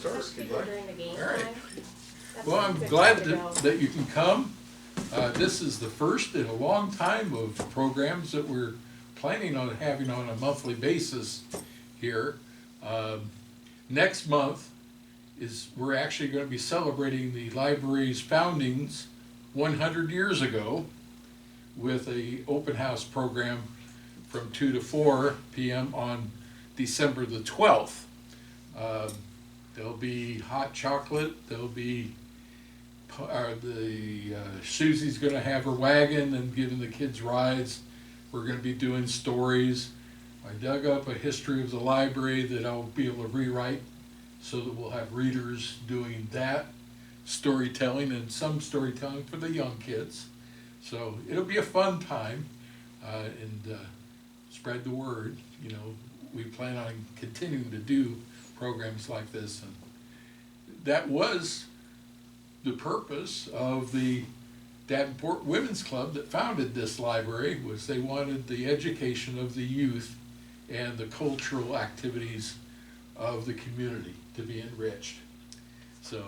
start. Especially people during the game All right. time. That's Well, a I'm good glad time to go. that you can come. This is the first in a long time of programs that we're planning on having on a monthly basis here. Next month we're actually going to be celebrating the library's foundings 100 years ago with a open house program from 2 to 4 p.m. on December the 12th. There'll be hot chocolate, there'll be Susie's going to have her wagon and giving the kids rides. We're going to be doing stories. I dug up a history of the library that I'll be able to rewrite so that we'll have readers doing that storytelling and some storytelling for the young kids. So it'll be a fun time, and spread the word. You know, we plan on continuing to do programs like this, and that was the purpose of the Davenport Women's Club that founded this library. Was they wanted the education of the youth and the cultural activities of the community to be enriched. So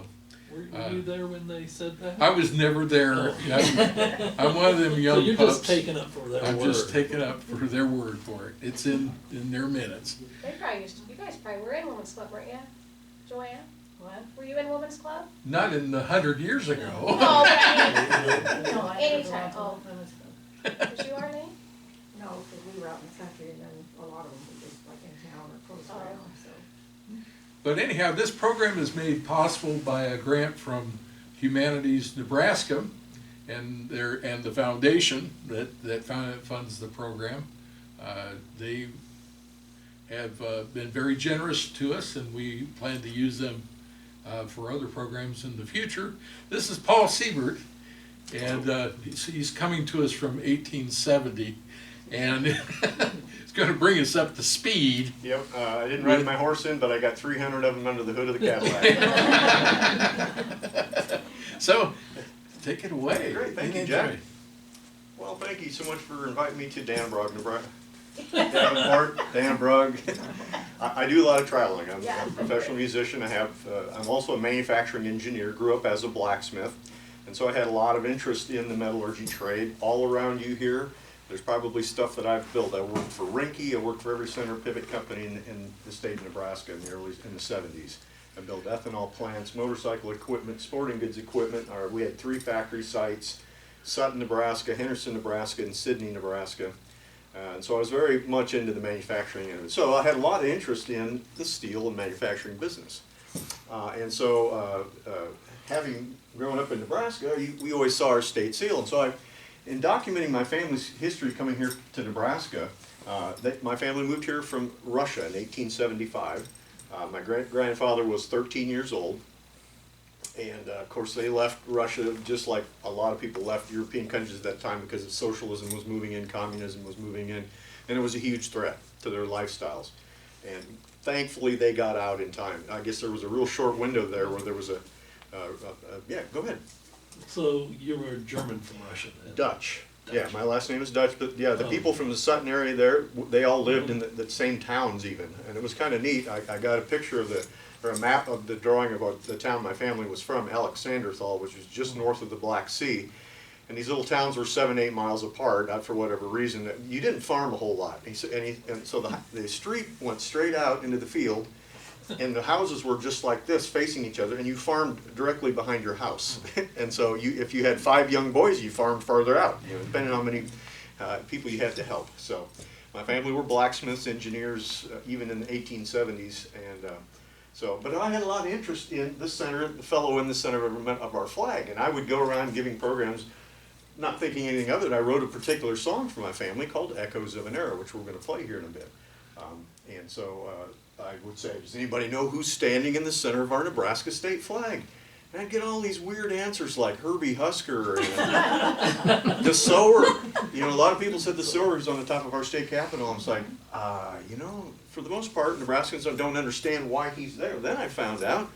Were you there when they said that? I was never there. I'm one of them young so you're pups. just taking up for their I'm word. just taking up for their word for it. It's in their minutes. They probably used to, you guys probably were in women's club, weren't you? Joanne? What? Were you in women's club? Not in 100 years ago. No, but I mean, No, I anytime. never went to Oh, women's club. was you, Arlene? No, because we were out in the country and then a lot of them were just like in town or close by, Oh. so. But anyhow, this program is made possible by a grant from Humanities Nebraska and the foundation that funds the program. They have been very generous to us, and we plan to use them for other programs in the future. This is Paul Siebert, and he's coming to us from 1870, and it's going to bring us up to speed. Yep, I didn't ride my horse in, but I got 300 of them under the hood of the Cadillac. So, take it away. Great, thank you, Jack. Well, thank you so much for inviting me to Davenport, Nebraska. Davenport. I do a lot of traveling. I'm a professional musician. I'm also a manufacturing engineer. Grew up as a blacksmith, and so I had a lot of interest in the metallurgy trade. All around you here, there's probably stuff that I've built. I worked for Rinke. I worked for every center pivot company in the state of Nebraska in the 70s. I built ethanol plants, motorcycle equipment, sporting goods equipment. We had 3 factory sites: Sutton, Nebraska, Henderson, Nebraska, and Sidney, Nebraska. And so I was very much into the manufacturing end of it. So I had a lot of interest in the steel and manufacturing business. And so having grown up in Nebraska, we always saw our state seal. And so in documenting my family's history coming here to Nebraska, my family moved here from Russia in 1875. My grandfather was 13 years old. And of course they left Russia just like a lot of people left European countries at that time, because socialism was moving in, communism was moving in, and it was a huge threat to their lifestyles. And thankfully they got out in time. I guess there was a real short window there where there was yeah, go ahead. So you were German from Russia then? Dutch. Yeah, my last name is Dutch, but yeah, the people from the Sutton area there, they all lived in the same towns even, and it was kind of neat. I got a picture of or a map of the drawing of the town my family was from, Alexanderthal, which was just north of the Black Sea. And these little towns were 7-8 miles apart, for whatever reason. You didn't farm a whole lot. And so the street went straight out into the field, and the houses were just like this, facing each other, and you farmed directly behind your house. And so if you had 5 young boys, you farmed farther out, depending on how many people you had to help. So my family were blacksmiths, engineers, even in the 1870s, and but I had a lot of interest in the center, the fellow in the center of our flag, and I would go around giving programs, not thinking anything of it. I wrote a particular song for my family called Echoes of an Era, which we're going to play here in a bit. And so I would say, does anybody know who's standing in the center of our Nebraska state flag? And I'd get all these weird answers like Herbie Husker and the sower. A lot of people said the sower is on the top of our state capitol. I was like, for the most part, Nebraskans don't understand why he's there. Then I found out,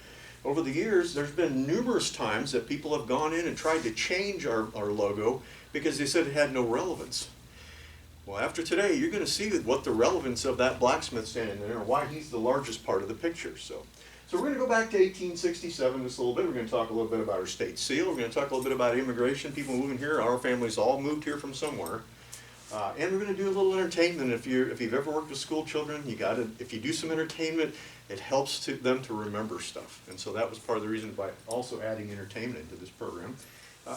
over the years, there's been numerous times that people have gone in and tried to change our logo because they said it had no relevance. Well, after today, you're going to see what the relevance of that blacksmith standing there and why he's the largest part of the picture. So So we're going to go back to 1867 just a little bit. We're going to talk a little bit about our state seal. We're going to talk a little bit about immigration, people moving here. Our families all moved here from somewhere. And we're going to do a little entertainment. If you've ever worked with school children, if you do some entertainment, it helps them to remember stuff. And so that was part of the reason by also adding entertainment into this program.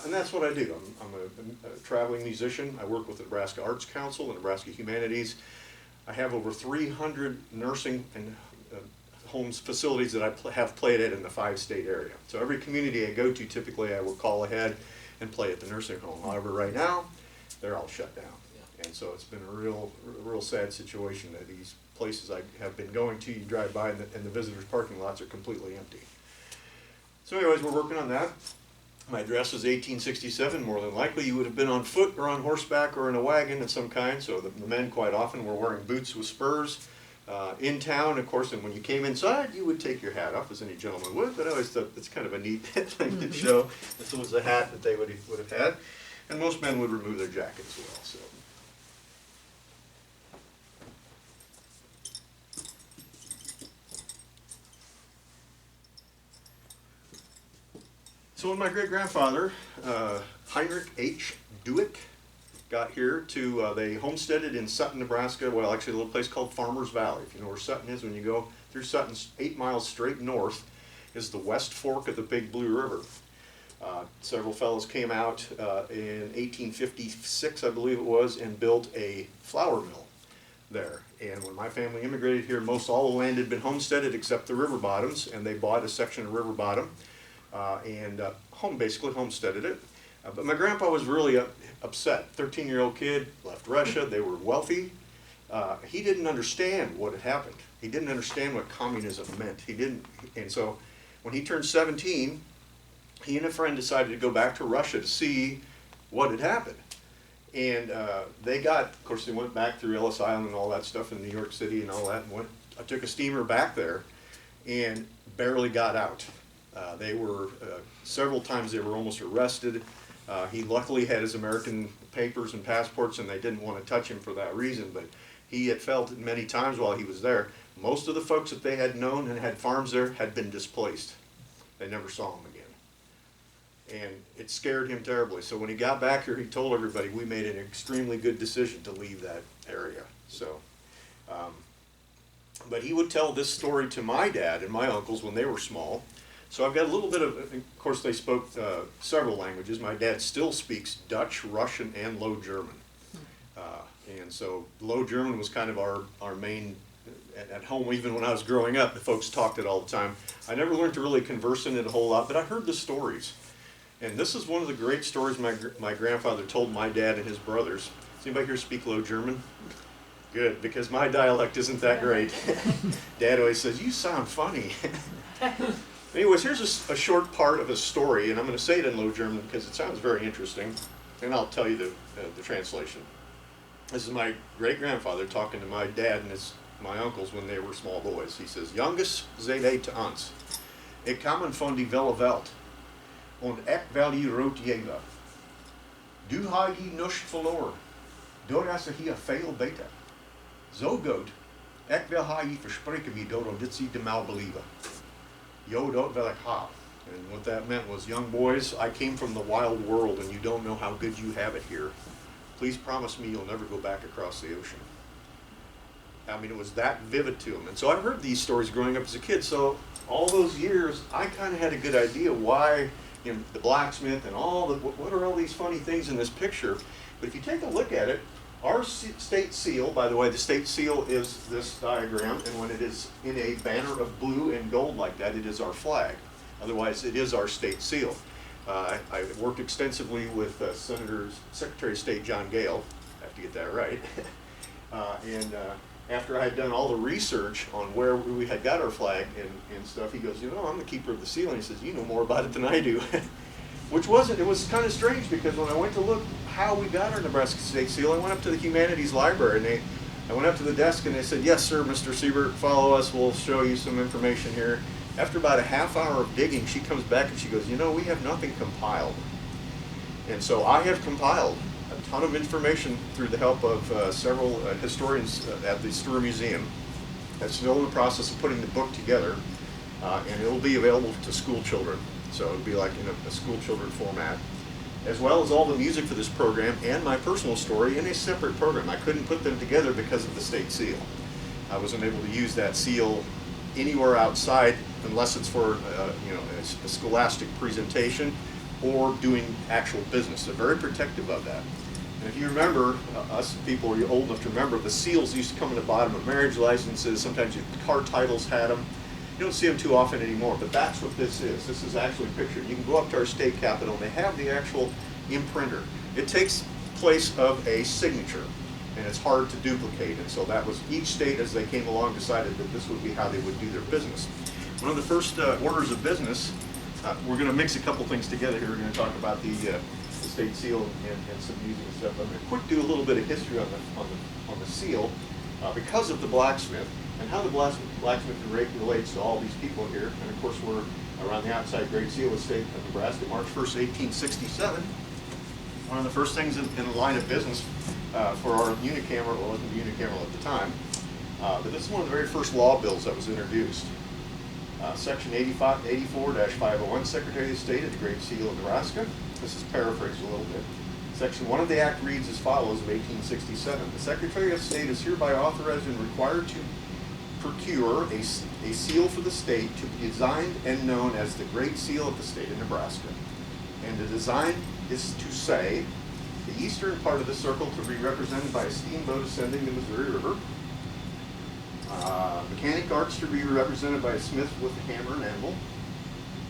And that's what I do. I'm a traveling musician. I work with the Nebraska Arts Council, the Nebraska Humanities. I have over 300 nursing and homes facilities that I have played at in the 5-state area. So every community I go to, typically I will call ahead and play at the nursing home. However, right now, they're all shut down. And so it's been a real sad situation that these places I have been going to, you drive by and the visitors' parking lots are completely empty. So anyways, we're working on that. My address is 1867. More than likely you would have been on foot or on horseback or in a wagon of some kind. So the men quite often were wearing boots with spurs. In town, of course, and when you came inside, you would take your hat off, as any gentleman would, but I always thought it's kind of a neat thing to show. This was the hat that they would have had. And most men would remove their jacket as well. So when my great-grandfather, Heinrich H. Duick, got here they homesteaded in Sutton, Nebraska, well, actually a little place called Farmers Valley. If you know where Sutton is, when you go through Sutton, 8 miles straight north is the West Fork of the Big Blue River. Several fellows came out in 1856, I believe it was, and built a flour mill there. And when my family immigrated here, most all the land had been homesteaded except the river bottoms, and they bought a section of river bottom and basically homesteaded it. But my grandpa was really upset. 13-year-old kid, left Russia, they were wealthy. He didn't understand what had happened. He didn't understand what communism meant. And so when he turned 17, he and a friend decided to go back to Russia to see what had happened. And of course they went back through Ellis Island and all that stuff in New York City and all that, and I took a steamer back there and barely got out. They were, several times they were almost arrested. He luckily had his American papers and passports, and they didn't want to touch him for that reason, but he had felt many times while he was there, most of the folks that they had known and had farms there had been displaced. They never saw him again. And it scared him terribly. So when he got back here, he told everybody, we made an extremely good decision to leave that area. So, but he would tell this story to my dad and my uncles when they were small. So I've got a little bit of course they spoke several languages. My dad still speaks Dutch, Russian, and Low German. And so Low German was kind of our main, at home, even when I was growing up, the folks talked it all the time. I never learned to really converse in it a whole lot, but I heard the stories. And this is one of the great stories my grandfather told my dad and his brothers. Does anybody here speak Low German? Good, because my dialect isn't that great. Dad always says, you sound funny. Anyways, here's a short part of a story, and I'm going to say it in Low German because it sounds very interesting, and I'll tell you the translation. This is my great-grandfather talking to my dad and my uncles when they were small boys. He says, Jongens, zei te ons, ik kwamen van die welle Welt, und ik wil je rood jäger. Du ha je nisch verloren, doordat ze hier veel beter. Zo goed, ik wil ha je verspreken wie doordat dit ze de mal believen. Yo, dat wil ik ha. And what that meant was, young boys, I came from the wild world and you don't know how good you have it here. Please promise me you'll never go back across the ocean. I mean, it was that vivid to him. And so I heard these stories growing up as a kid. So all those years, I kind of had a good idea why, the blacksmith and what are all these funny things in this picture. But if you take a look at it, our state seal, by the way, the state seal is this diagram, and when it is in a banner of blue and gold like that, it is our flag. Otherwise, it is our state seal. I worked extensively with Secretary of State John Gale, I have to get that right, and after I had done all the research on where we had got our flag and stuff, he goes, I'm the keeper of the seal, and he says, you know more about it than I do. It was kind of strange because when I went to look how we got our Nebraska State Seal, I went up to the Humanities library and I went up to the desk and they said, yes sir, Mr. Siebert, follow us, we'll show you some information here. After about a half hour of digging, she comes back and she goes, we have nothing compiled. And so I have compiled a ton of information through the help of several historians at the Steward Museum. I'm still in the process of putting the book together. and it'll be available to school children. So it'll be like in a school children format, as well as all the music for this program and my personal story in a separate program. I couldn't put them together because of the state seal. I wasn't able to use that seal anywhere outside unless it's for a scholastic presentation or doing actual business. They're very protective of that. And if you remember, us people are old enough to remember, the seals used to come in the bottom of marriage licenses. Sometimes your car titles had them. You don't see them too often anymore, but that's what this is. This is actually pictured. You can go up to our state capitol and they have the actual imprinter. It takes place of a signature, and it's hard to duplicate. And so that was, each state as they came along decided that this would be how they would do their business. One of the first orders of business, we're going to mix a couple things together here. We're going to talk about the state seal and some music and stuff. I'm going to quick do a little bit of history on the seal because of the blacksmith and how the blacksmith relates to all these people here. And of course, we're around the outside Great Seal of State of Nebraska, March 1st, 1867. One of the first things in the line of business for our unicameral, well, it wasn't unicameral at the time, but this is one of the very first law bills that was introduced. Section 84-501, Secretary of State of the Great Seal of Nebraska. This is paraphrased a little bit. Section 1 of the Act reads as follows of 1867. The Secretary of State is hereby authorized and required to procure a seal for the state to be designed and known as the Great Seal of the State of Nebraska. And the design is to say, the eastern part of the circle to be represented by a steamboat ascending the Missouri River. Mechanic arts to be represented by a smith with a hammer and anvil.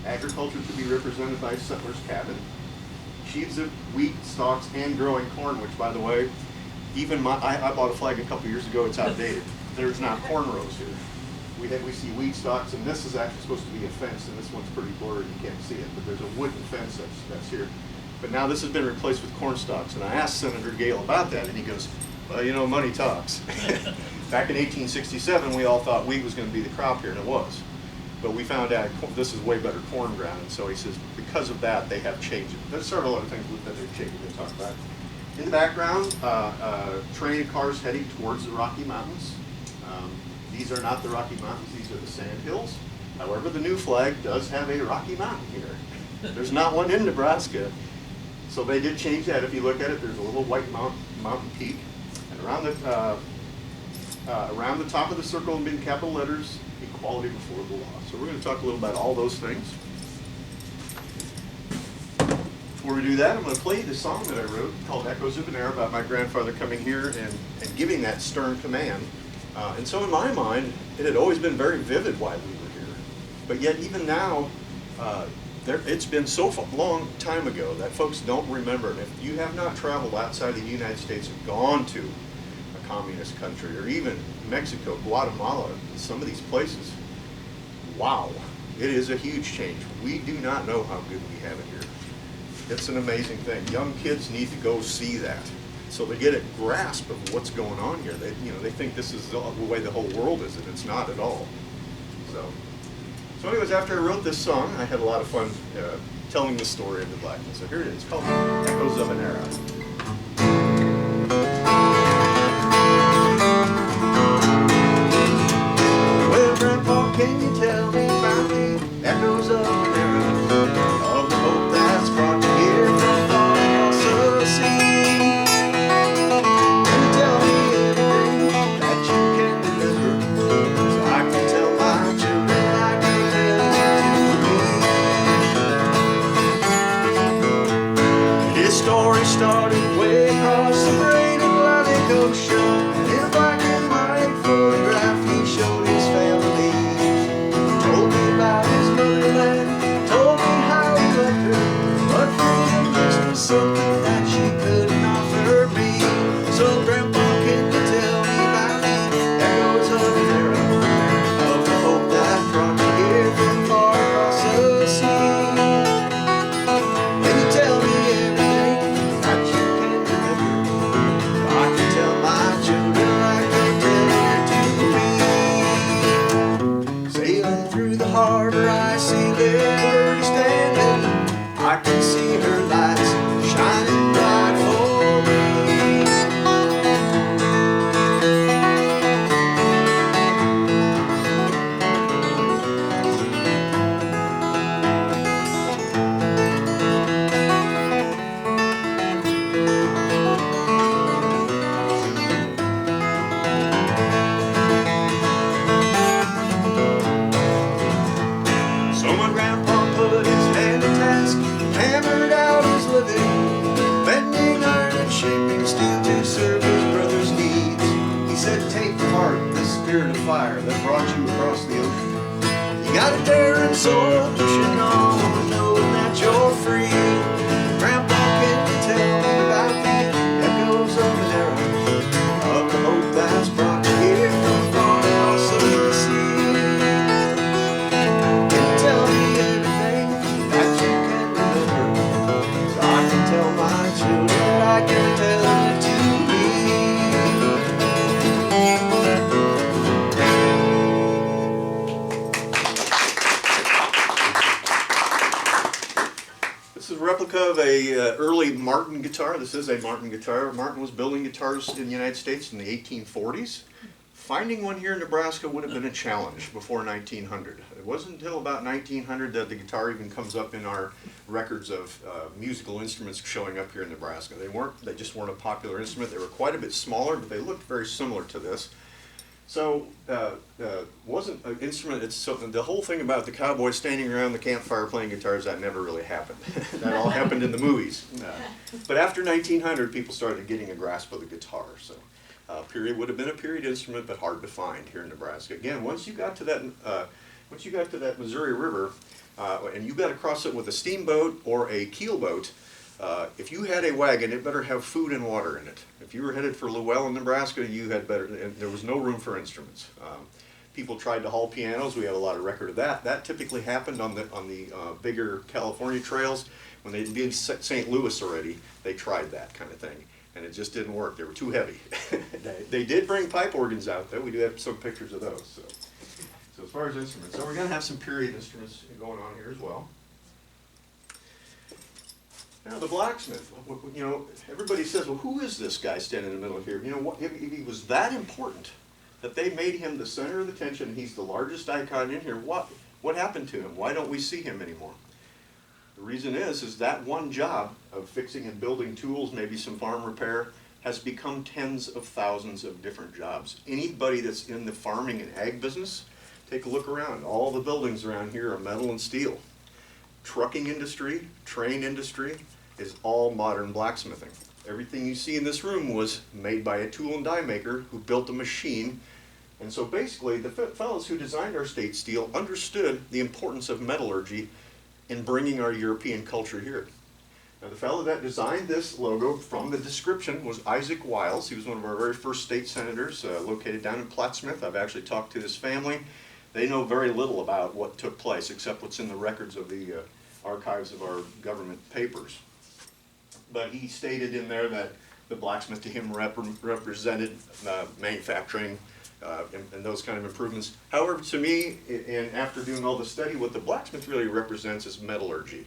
Agriculture to be represented by a settler's cabin. Sheaves of wheat, stalks, and growing corn, which, by the way, even I bought a flag a couple years ago, it's outdated. There's now corn rows here. We see wheat stalks, and this is actually supposed to be a fence, and this one's pretty blurry, you can't see it, but there's a wooden fence that's here. But now this has been replaced with corn stalks, and I asked Senator Gale about that, and he goes, well, you know, money talks. Back in 1867, we all thought wheat was going to be the crop here, and it was. But we found out this is way better corn ground, and so he says because of that, they have changed it. There's several other things that they've changed we'll talk about. In the background, train of cars heading towards the Rocky Mountains. These are not the Rocky Mountains, these are the Sandhills. However, the new flag does have a Rocky Mountain here. There's not one in Nebraska. So they did change that. If you look at it, there's a little white mountain peak. And around the top of the circle in big capital letters, equality before the law. So we're going to talk a little about all those things. Before we do that, I'm going to play the song that I wrote called Echoes of an Era about my grandfather coming here and giving that stern command. And so in my mind, it had always been very vivid why we were here. But yet even now, it's been so long time ago that folks don't remember. And if you have not traveled outside the United States and gone to a communist country, or even Mexico, Guatemala, some of these places, wow, it is a huge change. We do not know how good we have it here. It's an amazing thing. Young kids need to go see that, so they get a grasp of what's going on here. They think this is the way the whole world is, and it's not at all. So anyways, after I wrote this song, I had a lot of fun telling the story of the blacksmith. So here it is. It's called Echoes of an Era. Well, Grandpa, can you tell me about the echoes of an era, of the hope that's brought you here from far across the sea? Can you tell me anything that you can remember, so I can tell my children like you tell me? His story started way across the great Atlantic Ocean, and in black and white photograph he showed his family. Told me about his motherland, told me how he loved her, but freedom just was something that she couldn't offer me. So Grandpa, can you tell me about the echoes of an era, of the hope that brought you here from far across the sea? Can you tell me everything that you can remember, so I can tell my children like they tell it to me? Sailing through the harbor, I see Liberty standing. I can see her lights shining fire that brought you across the ocean. You got a daring soul pushing on, knowing that you're free. Grandpa, can you tell me about the echoes of an era, of the hope that's brought you here from far across the sea? Can you tell me everything that you can remember, so I can tell my children I can tell you to me? This is a replica of a early Martin guitar. This is a Martin guitar. Martin was building guitars in the United States in the 1840s. Finding one here in Nebraska would have been a challenge before 1900. It wasn't until about 1900 that the guitar even comes up in our records of musical instruments showing up here in Nebraska. They just weren't a popular instrument. They were quite a bit smaller, but they looked very similar to this. So, wasn't an instrument, it's something, the whole thing about the cowboys standing around the campfire playing guitars, that never really happened. That all happened in the movies. But after 1900, people started getting a grasp of the guitar. So, period would have been a period instrument, but hard to find here in Nebraska. Again, once you got to that Missouri River, and you got to cross it with a steamboat or a keelboat, if you had a wagon, it better have food and water in it. If you were headed for Llewellyn, Nebraska, you had better, and there was no room for instruments. People tried to haul pianos. We have a lot of record of that. That typically happened on the bigger California trails. When they did St. Louis already, they tried that kind of thing, and it just didn't work. They were too heavy. They did bring pipe organs out, though. We do have some pictures of those. So as far as instruments, so we're going to have some period instruments going on here as well. Now the blacksmith, you know, everybody says, well, who is this guy standing in the middle here? You know, what, if he was that important that they made him the center of attention, he's the largest icon in here, what happened to him? Why don't we see him anymore? The reason is that one job of fixing and building tools, maybe some farm repair, has become tens of thousands of different jobs. Anybody that's in the farming and ag business, take a look around. All the buildings around here are metal and steel. Trucking industry, train industry, is all modern blacksmithing. Everything you see in this room was made by a tool and die maker who built a machine. And so basically the fellows who designed our state steel understood the importance of metallurgy in bringing our European culture here. Now the fellow that designed this logo from the description was Isaac Wiles. He was one of our very first state senators, located down in Plattsmouth. I've actually talked to his family. They know very little about what took place except what's in the records of the archives of our government papers. But he stated in there that the blacksmith to him represented manufacturing and those kind of improvements. However, to me, and after doing all the study, what the blacksmith really represents is metallurgy.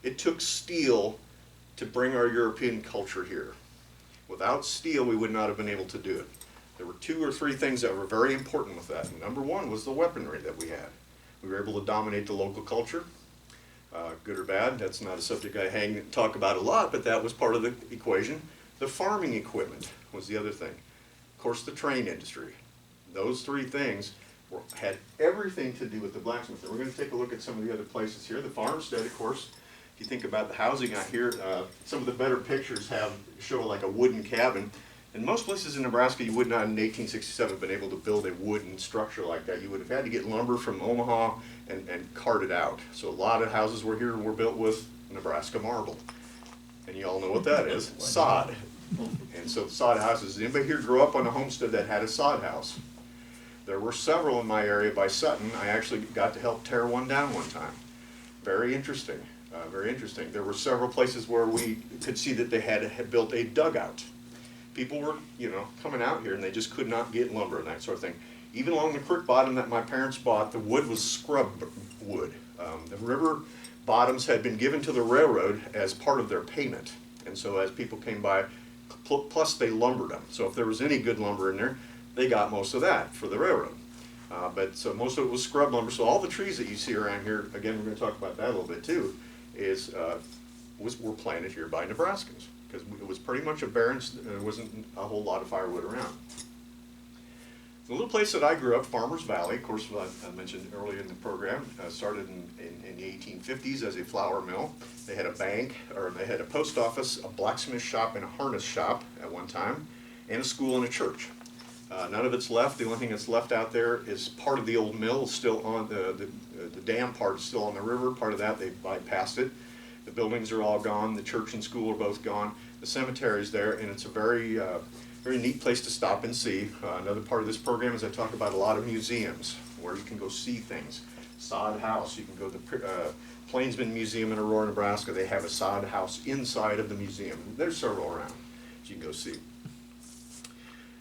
It took steel to bring our European culture here. Without steel, we would not have been able to do it. There were 2 or 3 things that were very important with that. And number one was the weaponry that we had. We were able to dominate the local culture. Good or bad, that's not a subject I talk about a lot, but that was part of the equation. The farming equipment was the other thing. Of course, the train industry. Those 3 things had everything to do with the blacksmith. And we're going to take a look at some of the other places here. The farmstead, of course, if you think about the housing out here, some of the better pictures show like a wooden cabin. In most places in Nebraska, you would not in 1867 have been able to build a wooden structure like that. You would have had to get lumber from Omaha and cart it out. So a lot of houses were built with Nebraska marble. And you all know what that is, sod. And so sod houses, anybody here grew up on a homestead that had a sod house? There were several in my area by Sutton. I actually got to help tear one down one time. Very interesting, very interesting. There were several places where we could see that they had built a dugout. People were, coming out here and they just could not get lumber and that sort of thing. Even along the creek bottom that my parents bought, the wood was scrub wood. The river bottoms had been given to the railroad as part of their payment. And so as people came by, plus they lumbered them. So if there was any good lumber in there, they got most of that for the railroad. But so most of it was scrub lumber. So all the trees that you see around here, again, we're going to talk about that a little bit too, were planted here by Nebraskans. Because it was pretty much a barren, there wasn't a whole lot of firewood around. The little place that I grew up, Farmers Valley, of course, I mentioned earlier in the program, started in the 1850s as a flour mill. They had a bank, or they had a post office, a blacksmith shop, and a harness shop at one time, and a school and a church. None of it's left. The only thing that's left out there is part of the old mill still on the dam part is still on the river. Part of that they bypassed it. The buildings are all gone. The church and school are both gone. The cemetery's there, and it's a very very neat place to stop and see. Another part of this program is I talk about a lot of museums where you can go see things. Sod House, you can go to the Plainsman Museum in Aurora, Nebraska. They have a sod house inside of the museum. There's several around that you can go see.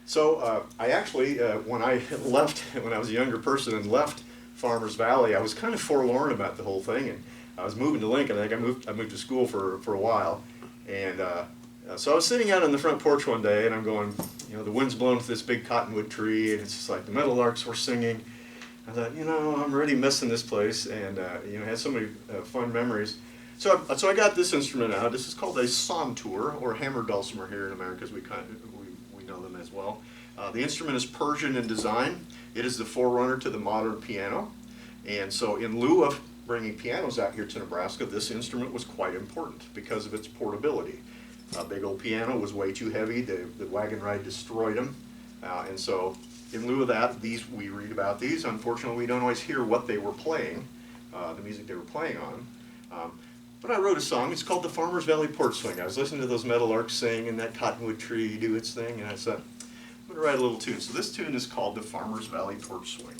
So I actually, when I left, when I was a younger person and left Farmers Valley, I was kind of forlorn about the whole thing. And I was moving to Lincoln. I think I moved to school for a while. And so I was sitting out on the front porch one day, and I'm going, you know, the wind's blowing to this big cottonwood tree, and it's just like the meadowlarks were singing. I thought, you know, I'm already missing this place, and you know, had so many fun memories. So I got this instrument out. This is called a santur, or hammer dulcimer here in America, as we know them as well. The instrument is Persian in design. It is the forerunner to the modern piano, and so in lieu of bringing pianos out here to Nebraska, this instrument was quite important because of its portability. A big old piano was way too heavy. The wagon ride destroyed them, and so in lieu of that, we read about these. Unfortunately, we don't always hear what they were playing, the music they were playing on. But I wrote a song. It's called the Farmers Valley Porch Swing. I was listening to those meadowlarks sing and that cottonwood tree do its thing, and I said, I'm going to write a little tune. So this tune is called the Farmers Valley Porch Swing.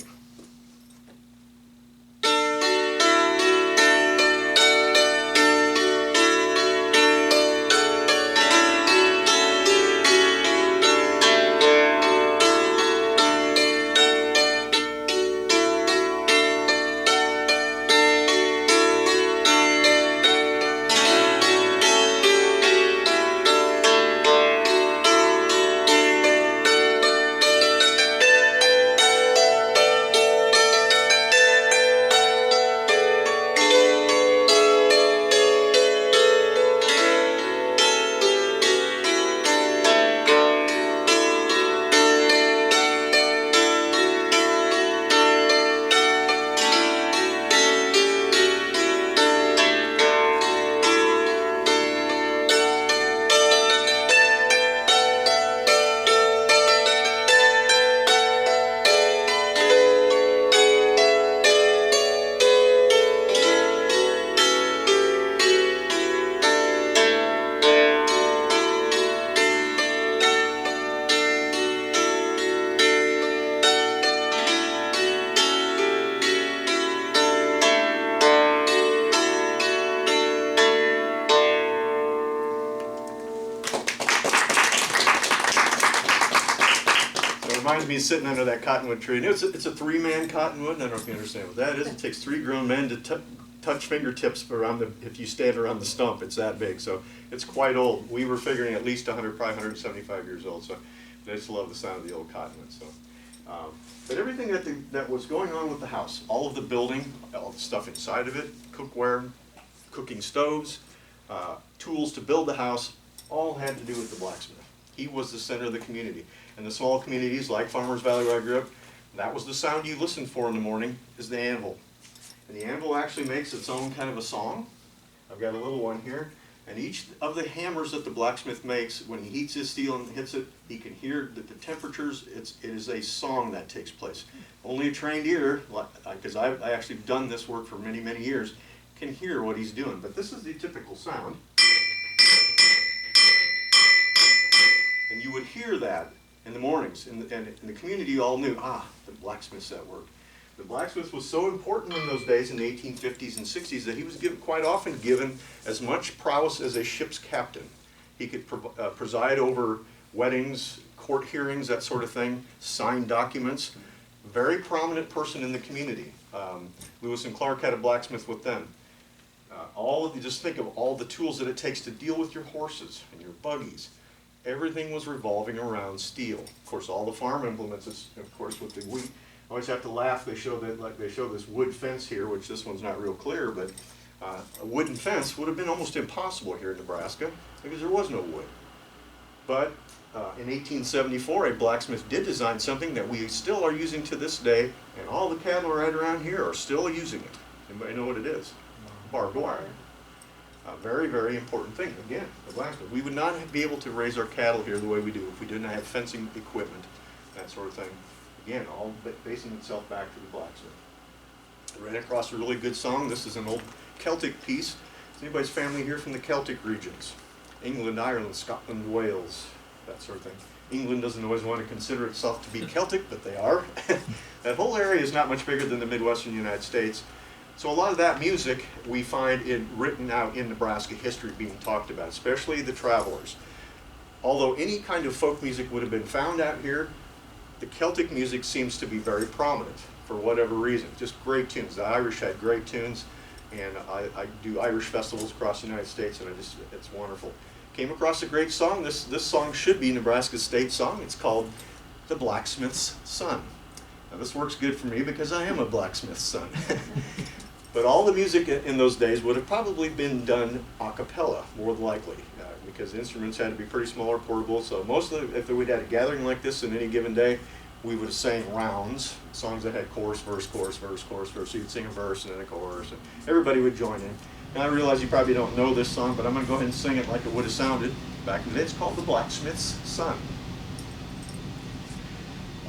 Reminds me of sitting under that cottonwood tree. And it's a three-man cottonwood. I don't know if you understand what that is. It takes three grown men to touch fingertips around if you stand around the stump. It's that big, so it's quite old. We were figuring at least 100, probably 175 years old. So I just love the sound of the old cottonwood. So, but everything that was going on with the house, all of the building, all the stuff inside of it, cookware, cooking stoves, tools to build the house, all had to do with the blacksmith. He was the center of the community. And the small communities like Farmers Valley where I grew up, that was the sound you listened for in the morning, is the anvil. And the anvil actually makes its own kind of a song. I've got a little one here. And each of the hammers that the blacksmith makes, when he heats his steel and hits it, he can hear the temperatures. It is a song that takes place. Only a trained ear, because I've actually done this work for many, many years, can hear what he's doing. But this is the typical sound. And you would hear that in the mornings, and the community all knew, the blacksmith's at work. The blacksmith was so important in those days in the 1850s and 60s that he was quite often given as much prowess as a ship's captain. He could preside over weddings, court hearings, that sort of thing, sign documents. Very prominent person in the community. Lewis and Clark had a blacksmith with them. Just think of all the tools that it takes to deal with your horses and your buggies. Everything was revolving around steel. Of course, all the farm implements, of course, with the wheat. I always have to laugh. They show this wood fence here, which this one's not real clear, but a wooden fence would have been almost impossible here in Nebraska because there was no wood. But in 1874, a blacksmith did design something that we still are using to this day, and all the cattle right around here are still using it. Anybody know what it is? Barbed wire. A very, very important thing. Again, the blacksmith. We would not be able to raise our cattle here the way we do if we did not have fencing equipment that sort of thing. Again, all basing itself back to the blacksmith. I ran across a really good song. This is an old Celtic piece. Is anybody's family here from the Celtic regions? England, Ireland, Scotland, Wales, that sort of thing. England doesn't always want to consider itself to be Celtic, but they are. That whole area is not much bigger than the Midwestern United States. So a lot of that music we find written out in Nebraska history being talked about, especially the travelers. Although any kind of folk music would have been found out here, the Celtic music seems to be very prominent for whatever reason. Just great tunes. The Irish had great tunes, and I do Irish festivals across the United States, and it's wonderful. Came across a great song. This song should be Nebraska State song. It's called The Blacksmith's Son. Now this works good for me because I am a blacksmith's son. But all the music in those days would have probably been done a cappella, more than likely, because the instruments had to be pretty small or portable. So most of if we'd had a gathering like this in any given day, we would have sang rounds, songs that had chorus, verse, chorus, verse, chorus, verse. So you'd sing a verse and then a chorus, and everybody would join in. And I realize you probably don't know this song, but I'm going to go ahead and sing it like it would have sounded back in the day. It's called The Blacksmith's Son.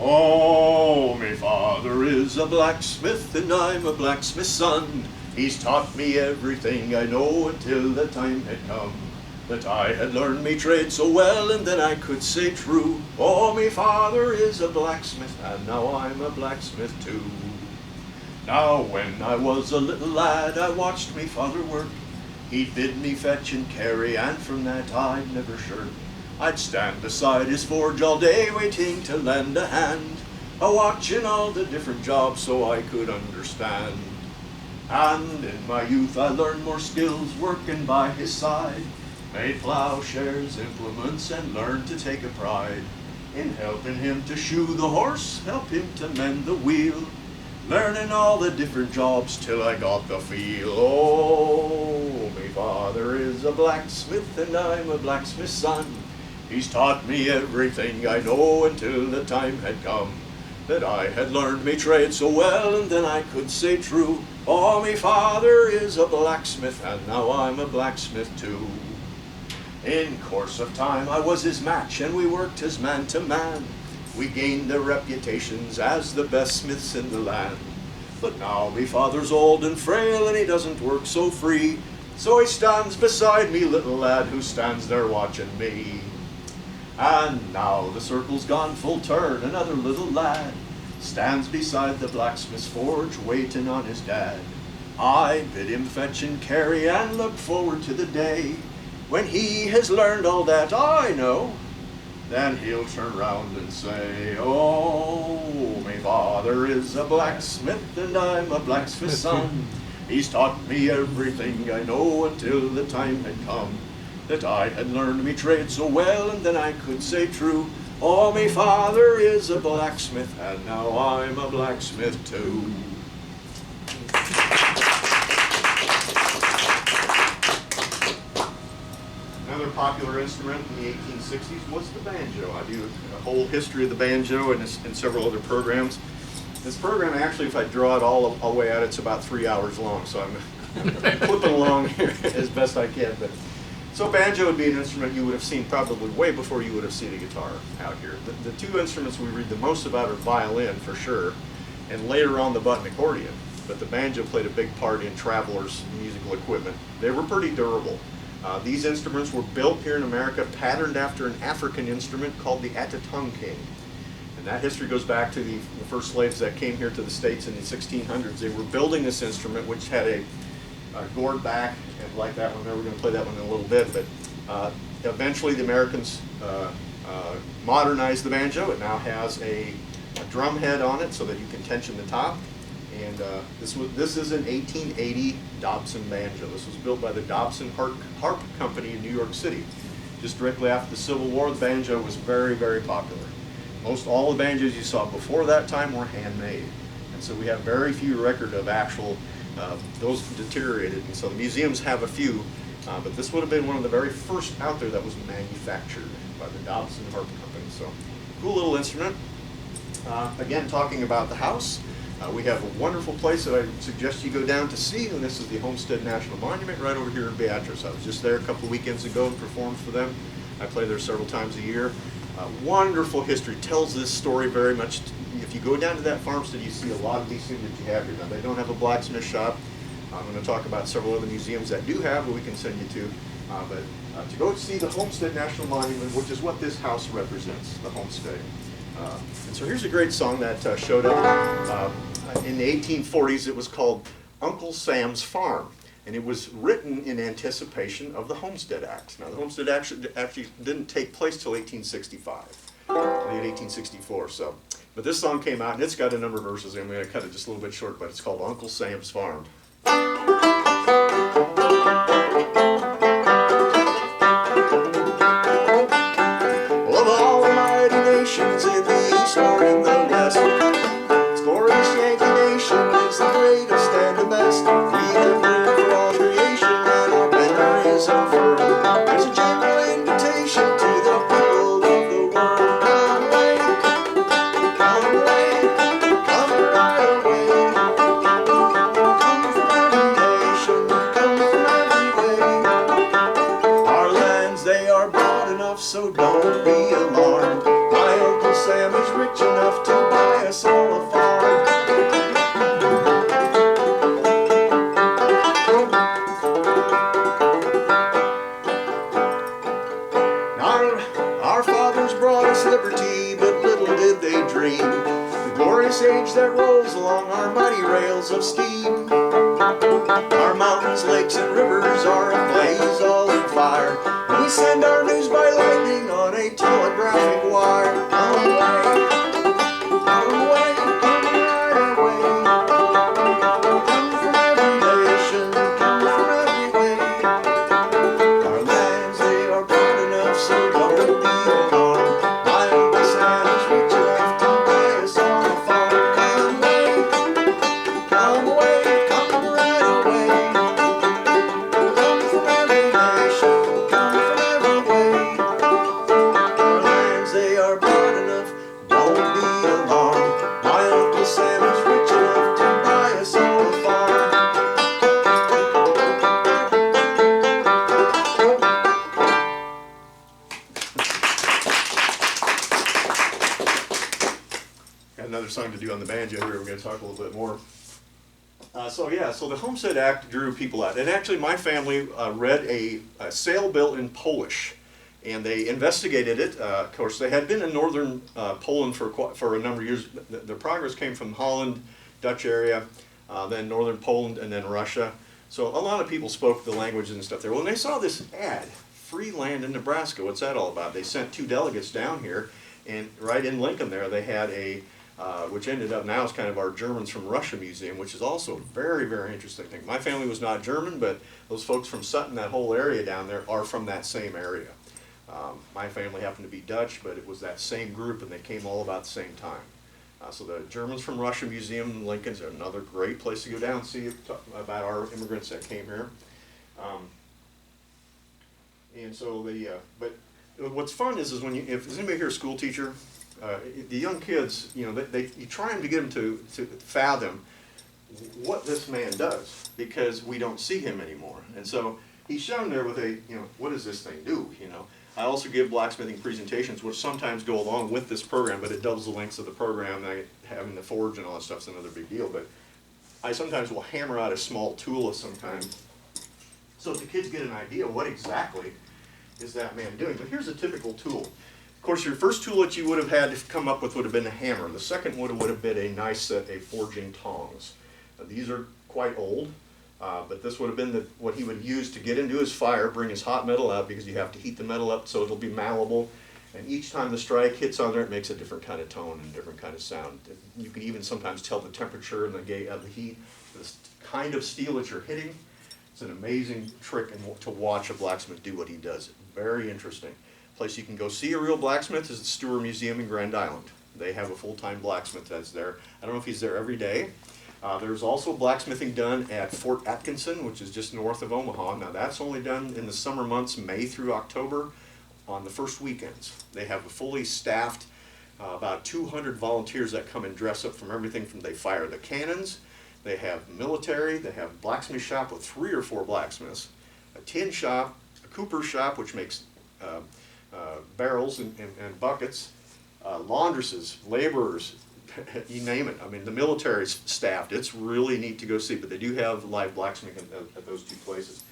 Oh, my father is a blacksmith, and I'm a blacksmith's son. He's taught me everything I know until the time had come that I had learned me trade so well, and then I could say true. Oh, my father is a blacksmith, and now I'm a blacksmith too. Now when I was a little lad, I watched me father work. He'd bid me fetch and carry, and from that I'd never shirk. I'd stand beside his forge all day, waiting to lend a hand, a-watching all the different jobs so I could understand. And in my youth I learned more skills working by his side, made plowshares, implements, and learned to take a pride in helping him to shoe the horse, help him to mend the wheel, learning all the different jobs till I got the feel. Oh, my father is a blacksmith, and I'm a blacksmith's son. He's taught me everything I know until the time had come that I had learned me trade so well, and then I could say true. Oh, my father is a blacksmith, and now I'm a blacksmith too. In course of time I was his match, and we worked as man to man. We gained the reputations as the best smiths in the land. But now me father's old and frail, and he doesn't work so free. So he stands beside me, little lad, who stands there watching me. And now the circle's gone full turn, another little lad stands beside the blacksmith's forge, waiting on his dad. I bid him fetch and carry, and look forward to the day when he has learned all that I know. Then he'll turn round and say, oh, my father is a blacksmith, and I'm a blacksmith's son. He's taught me everything I know until the time had come that I had learned me trade so well, and then I could say true. Oh, my father is a blacksmith, and now I'm a blacksmith too. Another popular instrument in the 1860s was the banjo. I do a whole history of the banjo and several other programs. This program, actually, if I draw it all the way out, it's about 3 hours long, so I'm clipping along here as best I can. But so banjo would be an instrument you would have seen probably way before you would have seen a guitar out here. The two instruments we read the most about are violin, for sure, and later on the button accordion. But the banjo played a big part in travelers' musical equipment. They were pretty durable. These instruments were built here in America, patterned after an African instrument called the Atatung King. And that history goes back to the first slaves that came here to the States in the 1600s. They were building this instrument, which had a gourd back, and like that one there. We're going to play that one in a little bit. But eventually the Americans modernized the banjo. It now has a drum head on it so that you can tension the top. And this is an 1880 Dobson Banjo. This was built by the Dobson Harp Company in New York City. Just directly after the Civil War, the banjo was very, very popular. Most all the banjos you saw before that time were handmade. And so we have very few record of actual, those deteriorated. And so the museums have a few, but this would have been one of the very first out there that was manufactured by the Dobson Harp Company. So cool little instrument. Again, talking about the house. We have a wonderful place that I suggest you go down to see, and this is the Homestead National Monument right over here in Beatrice. I was just there a couple of weekends ago and performed for them. I play there several times a year. Wonderful history, tells this story very much. If you go down to that farmstead, you see a lot of these things that you have here. Now, they don't have a blacksmith shop. I'm going to talk about several other museums that do have, but we can send you to. To go see the Homestead National Monument, which is what this house represents, the homestead. And so here's a great song that showed up in the 1840s. It was called Uncle Sam's Farm, and it was written in anticipation of the Homestead Act. Now, the Homestead Act actually didn't take place till 1865, late 1864. So, but this song came out, and it's got a number of verses, and I'm going to cut it just a little bit short, but it's called Uncle Sam's Farm. In the east or in the west, its glorious Yankee nation is the greatest and the best. We have lived for all creation and our banner is unfurled. There's a general invitation to the people of the world. Come away, come away, come right away. Come from every nation, come from every way. Our lands, they are broad enough, so don't be alarmed. Sam is rich enough to buy us all a farm. Our fathers brought us liberty, but little did they dream the glorious age that rolls along our mighty rails of steam. Our mountains, lakes, and rivers are ablaze, all in fire, and we send our news by lightning on a telegraphic wire. Come away, come away, come right away. Come from every nation, come from every way. Our lands, they are broad enough, so don't be alarmed. My Uncle Sam is rich enough to buy us all a farm. Come away, come away, come right away. Come from every nation, come from every way. Our lands, they are broad enough, don't be alarmed. My Uncle Sam is rich enough to buy us all a farm. Got another song to do on the banjo here. We're going to talk a little bit more. So the Homestead Act drew people out. And actually, my family read a sale bill in Polish, and they investigated it. Of course, they had been in northern Poland for a number of years. The progress came from Holland, Dutch area, then northern Poland, and then Russia. So a lot of people spoke the languages and stuff there. Well, when they saw this ad, free land in Nebraska, what's that all about? They sent 2 delegates down here, and right in Lincoln there, they had a which ended up now is kind of our Germans from Russia Museum, which is also a very, very interesting thing. My family was not German, but those folks from Sutton, that whole area down there, are from that same area. My family happened to be Dutch, but it was that same group, and they came all about the same time. So the Germans from Russia Museum in Lincoln's another great place to go down and see about our immigrants that came here. And so but what's fun is when if there's anybody here a school teacher, the young kids, you try to get them to fathom what this man does, because we don't see him anymore. And so he's shown there with what does this thing do, I also give blacksmithing presentations, which sometimes go along with this program, but it doubles the lengths of the program. Having the forge and all that stuff is another big deal, but I sometimes will hammer out a small tool of some kind, so the kids get an idea what exactly is that man doing. But here's a typical tool. Of course, your first tool that you would have had to come up with would have been a hammer. The second would have been a nice set of forging tongs. Now, these are quite old, but this would have been what he would use to get into his fire, bring his hot metal out, because you have to heat the metal up so it'll be malleable. And each time the strike hits on there, it makes a different kind of tone and a different kind of sound. You can even sometimes tell the temperature and the heat, the kind of steel that you're hitting. It's an amazing trick to watch a blacksmith do what he does. Very interesting. Place you can go see a real blacksmith is the Steward Museum in Grand Island. They have a full-time blacksmith that's there. I don't know if he's there every day. There's also blacksmithing done at Fort Atkinson, which is just north of Omaha. Now that's only done in the summer months, May through October, on the first weekends. They have a fully staffed, about 200 volunteers that come and dress up from everything from they fire the cannons, they have military, they have blacksmith shop with 3 or 4 blacksmiths, a tin shop, a cooper shop, which makes barrels and buckets, laundresses, laborers, you name it. I mean, the military's staffed. It's really neat to go see, but they do have live blacksmithing at those two places.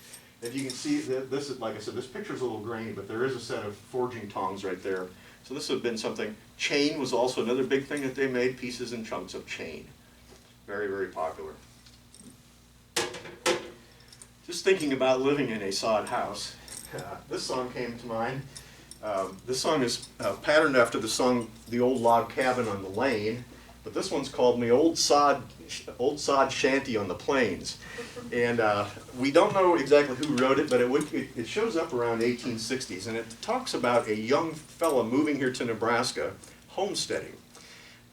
If you can see, this is, like I said, this picture's a little grainy, but there is a set of forging tongs right there. So this would have been something. Chain was also another big thing that they made, pieces and chunks of chain. Very, very popular. Just thinking about living in a sod house, this song came to mind. This song is patterned after the song "The Old Log Cabin on the Lane," but this one's called "Me Old Sod Shanty on the Plains." And we don't know exactly who wrote it, but it shows up around 1860s, and it talks about a young fella moving here to Nebraska, homesteading.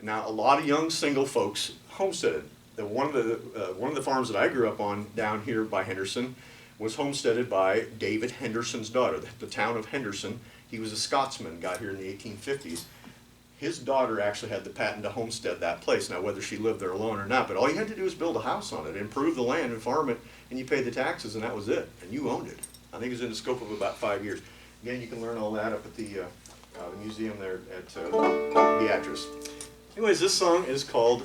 Now, a lot of young single folks homesteaded. One of the farms that I grew up on down here by Henderson was homesteaded by David Henderson's daughter, the town of Henderson. He was a Scotsman, got here in the 1850s. His daughter actually had the patent to homestead that place. Now, whether she lived there alone or not, but all you had to do was build a house on it, improve the land and farm it, and you paid the taxes, and that was it, and you owned it. I think it was in the scope of about 5 years. Again, you can learn all that up at the museum there at Beatrice. Anyways, this song is called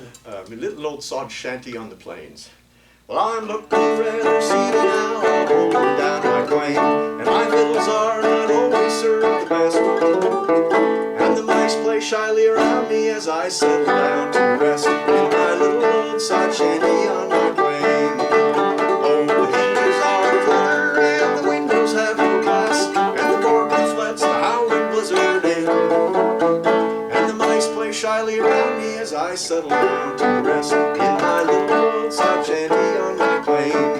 "Me Little Old Sod Shanty on the Plains." Well, I'm looking rather seedy now, I'm holding down my claim, and my fiddles are not always served the best. And the mice play shyly around me as I settle down to rest in my little old sod shanty on my claim. Oh, the hinges are of leather and the windows have no glass, and the boardroof lets the howling blizzard in. And the mice play shyly around me as I settle down to rest in my little old sod shanty on my claim.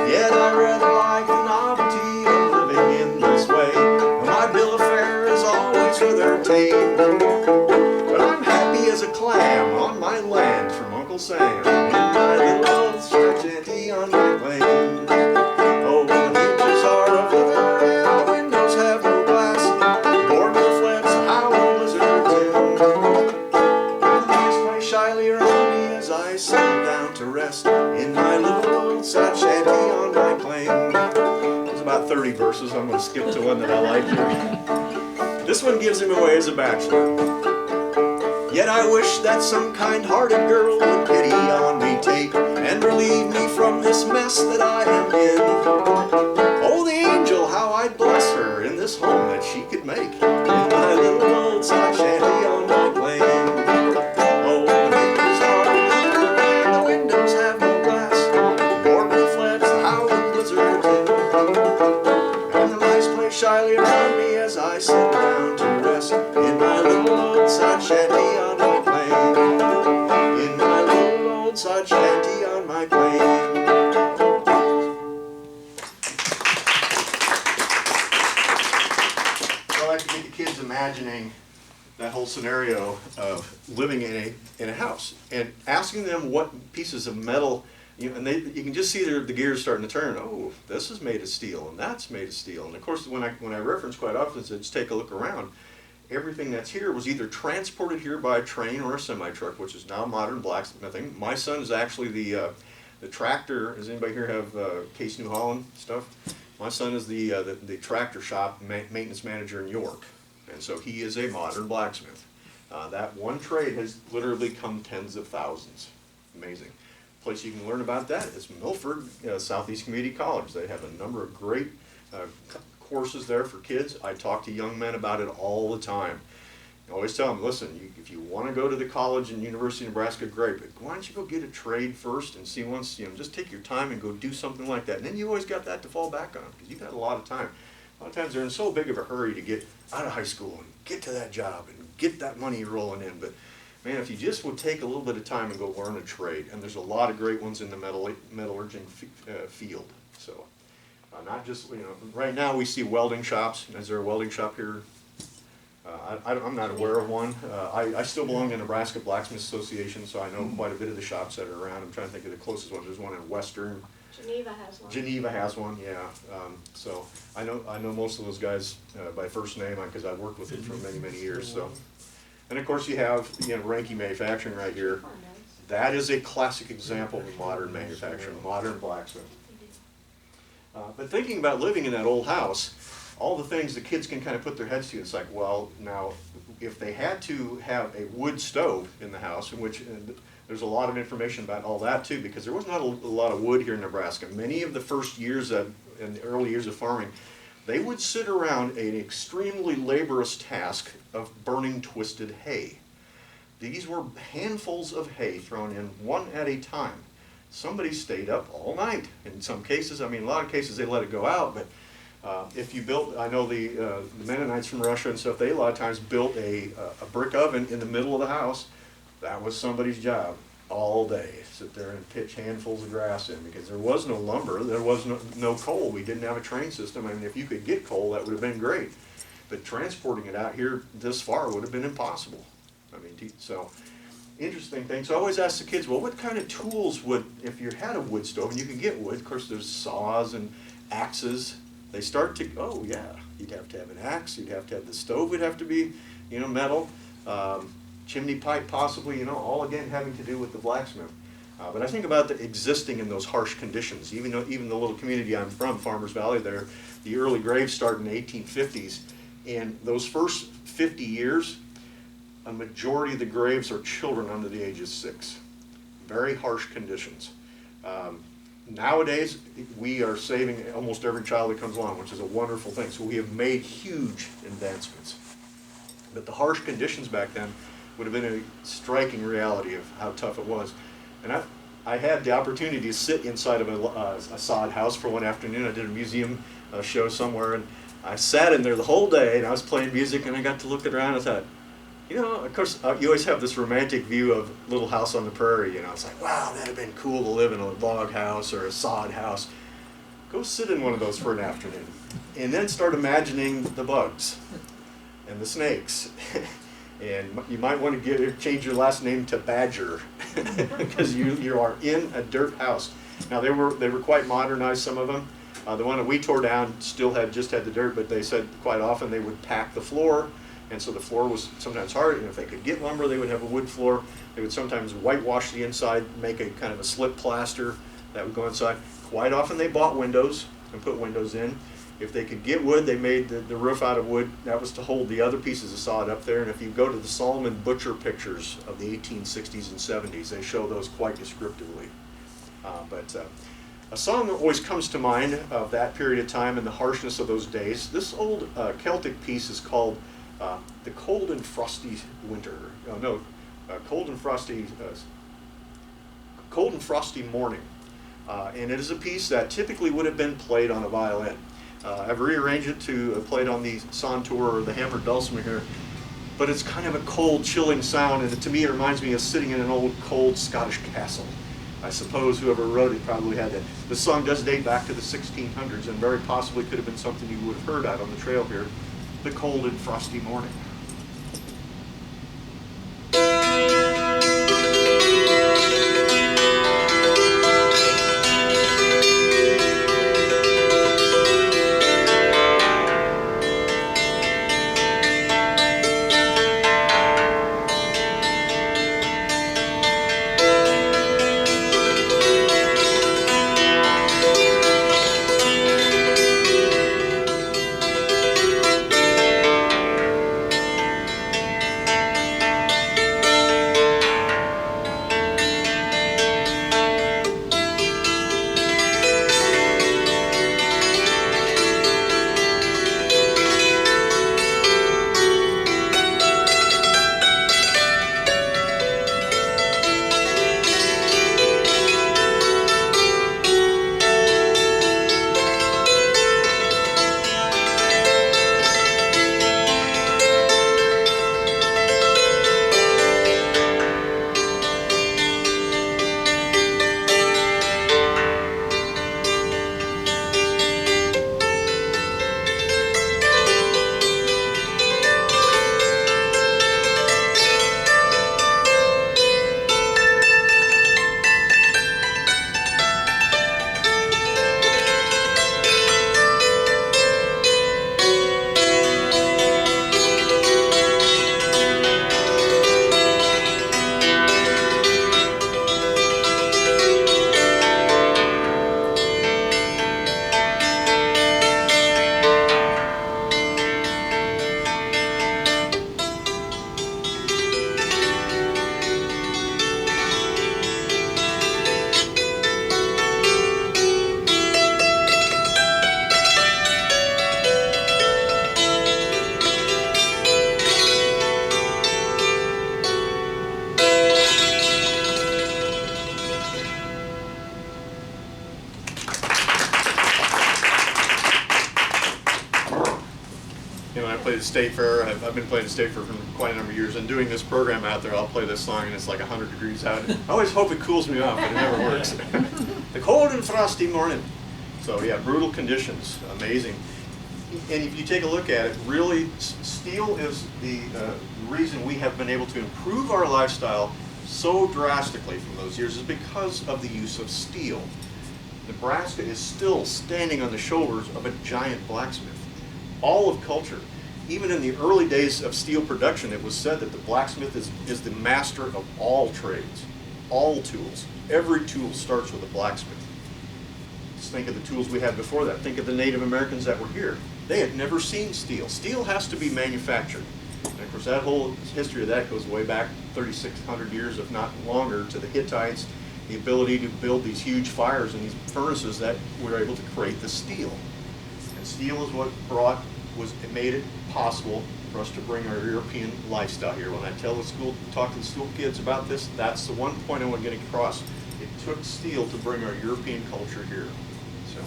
Yet I rather like the novelty of living in this way. My bill of fare is always rather tame, but I'm happy as a clam on my land from Uncle Sam in my little old sod shanty on my claim. Oh, the hinges are of leather and the windows have no glass, the boardroof lets the howl lizards in, and the mice play shyly around me as I settle down to rest in my little old sod shanty on my claim. There's about 30 verses. I'm going to skip to one that I like here. This one gives him away as a bachelor. Yet I wish that some kind-hearted girl would pity on me, take and relieve me from this mess that I am in. Oh, the angel, how I'd bless her in this home that she could make in my little old sod shanty on my claim. Oh, the hinges are of leather and the windows have no glass, the boardroof lets the howling blizzards in, and the mice play shyly around me as I sit down to rest in my little old sod shanty on my claim. In my little old sod shanty on my claim. So I like to get the kids imagining that whole scenario of living in a house and asking them what pieces of metal, and you can just see the gears starting to turn. Oh, this is made of steel, and that's made of steel. And of course, when I reference quite often, just take a look around. Everything that's here was either transported here by a train or a semi-truck, which is now modern blacksmithing. My son is actually the tractor. Does anybody here have Case New Holland stuff? My son is the tractor shop maintenance manager in York, and so he is a modern blacksmith. That one trade has literally come tens of thousands. Amazing. Place you can learn about that is Milford Southeast Community College. They have a number of great courses there for kids. I talk to young men about it all the time. I always tell them, listen, if you want to go to the college and University of Nebraska, great, but why don't you go get a trade first and see once, just take your time and go do something like that. And then you always got that to fall back on because you've got a lot of time. A lot of times they're in so big of a hurry to get out of high school and get to that job and get that money rolling in. But man, if you just would take a little bit of time and go learn a trade, and there's a lot of great ones in the metallurgy field. So not just, right now we see welding shops. Is there a welding shop here? I'm not aware of one. I still belong to the Nebraska Blacksmith Association, so I know quite a bit of the shops that are around. I'm trying to think of the closest one. There's one in Western. Geneva has one. Geneva has one, yeah. So I know most of those guys by first name because I've worked with them for many, many years. So, and of course you have Ranke Manufacturing right here. That is a classic example of modern manufacturing, modern blacksmith. But thinking about living in that old house, all the things the kids can kind of put their heads to. It's like, well, now, if they had to have a wood stove in the house, in which there's a lot of information about all that too, because there was not a lot of wood here in Nebraska. Many of the first years in the early years of farming, they would sit around an extremely laborious task of burning twisted hay. These were handfuls of hay thrown in one at a time. Somebody stayed up all night. In some cases, I mean, a lot of cases they let it go out, but if you built, I know the Mennonites from Russia and stuff, they a lot of times built a brick oven in the middle of the house. That was somebody's job all day. Sit there and pitch handfuls of grass in, because there was no lumber, there was no coal. We didn't have a train system. I mean, if you could get coal, that would have been great. But transporting it out here this far would have been impossible. I mean, so interesting thing. So I always ask the kids, well, what kind of tools would, if you had a wood stove and you can get wood, of course there's saws and axes. They start to, oh yeah, you'd have to have an axe, you'd have to have the stove would have to be, you know, metal, chimney pipe possibly, you know, all again having to do with the blacksmith. But I think about the existing in those harsh conditions. Even the little community I'm from, Farmers Valley there, the early graves start in the 1850s. And those first 50 years, a majority of the graves are children under the age of 6. Very harsh conditions. Nowadays, we are saving almost every child that comes along, which is a wonderful thing. So we have made huge advancements. But the harsh conditions back then would have been a striking reality of how tough it was. And I had the opportunity to sit inside of a sod house for one afternoon. I did a museum show somewhere, and I sat in there the whole day, and I was playing music, and I got to look around and I thought, you know, of course, you always have this romantic view of Little House on the Prairie, you know. It's like, wow, that'd have been cool to live in a log house or a sod house. Go sit in one of those for an afternoon, and then start imagining the bugs and the snakes. And you might want to change your last name to Badger, because you are in a dirt house. Now they were quite modernized, some of them. The one that we tore down still just had the dirt, but they said quite often they would pack the floor. And so the floor was sometimes hard, and if they could get lumber, they would have a wood floor. They would sometimes whitewash the inside, make a kind of a slip plaster that would go inside. Quite often they bought windows and put windows in. If they could get wood, they made the roof out of wood. That was to hold the other pieces of sod up there. And if you go to the Solomon Butcher pictures of the 1860s and 70s, they show those quite descriptively. But a song that always comes to mind of that period of time and the harshness of those days, this old Celtic piece is called The Cold and Frosty Winter. Cold and Frosty Morning. And it is a piece that typically would have been played on a violin. I've rearranged it to play it on the Santur or the hammered dulcimer here, but it's kind of a cold, chilling sound, and to me it reminds me of sitting in an old, cold Scottish castle. I suppose whoever wrote it probably had that. The song does date back to the 1600s, and very possibly could have been something you would have heard out on the trail here. The Cold and Frosty Morning. play the state fair. I've been playing the state fair for quite a number of years, and doing this program out there, I'll play this song, and it's like 100 degrees out. I always hope it cools me off, but it never works. The cold and frosty morning. So yeah, brutal conditions, amazing. And if you take a look at it, really, steel is the reason we have been able to improve our lifestyle so drastically from those years is because of the use of steel. Nebraska is still standing on the shoulders of a giant blacksmith. All of culture, even in the early days of steel production, it was said that the blacksmith is the master of all trades, all tools. Every tool starts with a blacksmith. Just think of the tools we had before that. Think of the Native Americans that were here. They had never seen steel. Steel has to be manufactured. And of course, that whole history of that goes way back 3,600 years, if not longer, to the Hittites, the ability to build these huge fires and these furnaces that were able to create the steel. And steel is what made it possible for us to bring our European lifestyle here. When I talk to the school kids about this, that's the one point I want to get across. It took steel to bring our European culture here. So,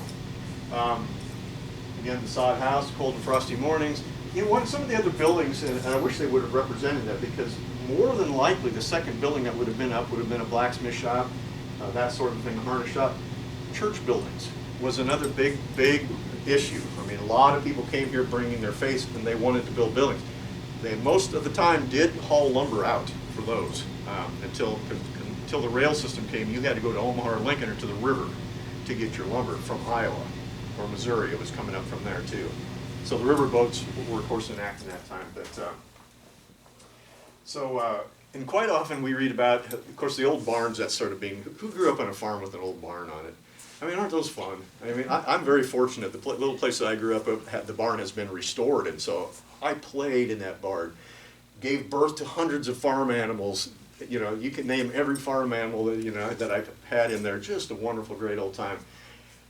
again, the sod house, cold and frosty mornings. You know, some of the other buildings, and I wish they would have represented that, because more than likely the second building that would have been up would have been a blacksmith shop, that sort of thing, a harness shop. Church buildings was another big issue. I mean, a lot of people came here bringing their faith, and they wanted to build buildings. They most of the time did haul lumber out for those until the rail system came. You had to go to Omaha or Lincoln or to the river to get your lumber from Iowa or Missouri. It was coming up from there too. So the river boats were, of course, enacted in that time. But and quite often we read about, of course, the old barns that started being. Who grew up on a farm with an old barn on it? I mean, aren't those fun? I mean, I'm very fortunate. The little place that I grew up at, the barn has been restored, and so I played in that barn, gave birth to hundreds of farm animals. You know, you can name every farm animal that I've had in there. Just a wonderful, great old time.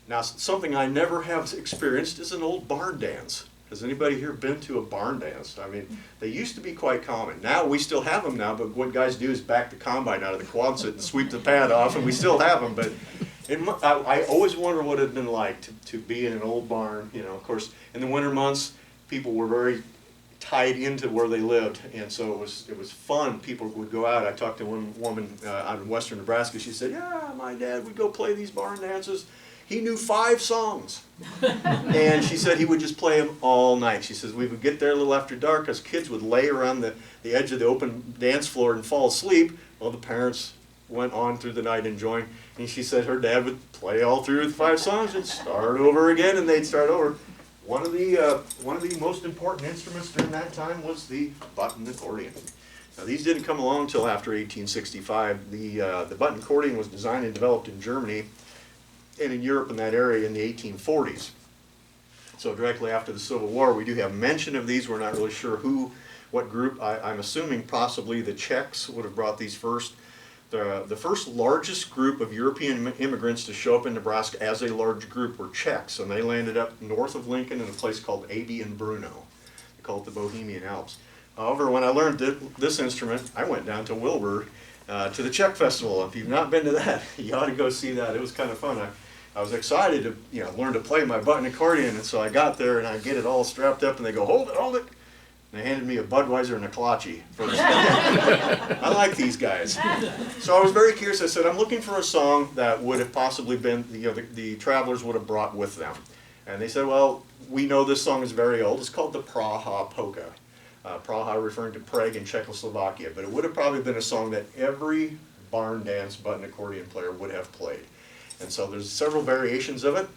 Now, something I never have experienced is an old barn dance. Has anybody here been to a barn dance? I mean, they used to be quite common. Now, we still have them now, but what guys do is back the combine out of the Quonset and sweep the pad off, and we still have them. But I always wonder what it had been like to be in an old barn. You know, of course, in the winter months, people were very tied into where they lived, and so it was fun. People would go out. I talked to one woman out in western Nebraska. She said, "Yeah, my dad would go play these barn dances. He knew 5 songs." And she said he would just play them all night. She says we would get there a little after dark because kids would lay around the edge of the open dance floor and fall asleep while the parents went on through the night enjoying. And she said her dad would play all through the 5 songs and start over again, and they'd start over. One of the most important instruments during that time was the button accordion. Now, these didn't come along until after 1865. The button accordion was designed and developed in Germany and in Europe in that area in the 1840s. So directly after the Civil War, we do have mention of these. We're not really sure what group. I'm assuming possibly the Czechs would have brought these first. The first largest group of European immigrants to show up in Nebraska as a large group were Czechs, and they landed up north of Lincoln in a place called Aby and Bruno. They call it the Bohemian Alps. However, when I learned this instrument, I went down to Wilbur to the Czech Festival. If you've not been to that, you ought to go see that. It was kind of fun. I was excited to learn to play my button accordion, and so I got there and I get it all strapped up, and they go, hold it. And they handed me a Budweiser and a Kolache first. I like these guys. So I was very curious. I said, I'm looking for a song that would have possibly been, the travelers would have brought with them. And they said, well, we know this song is very old. It's called the Praha Polka. Praha referring to Prague in Czechoslovakia. But it would have probably been a song that every barn dance button accordion player would have played. And so there's several variations of it.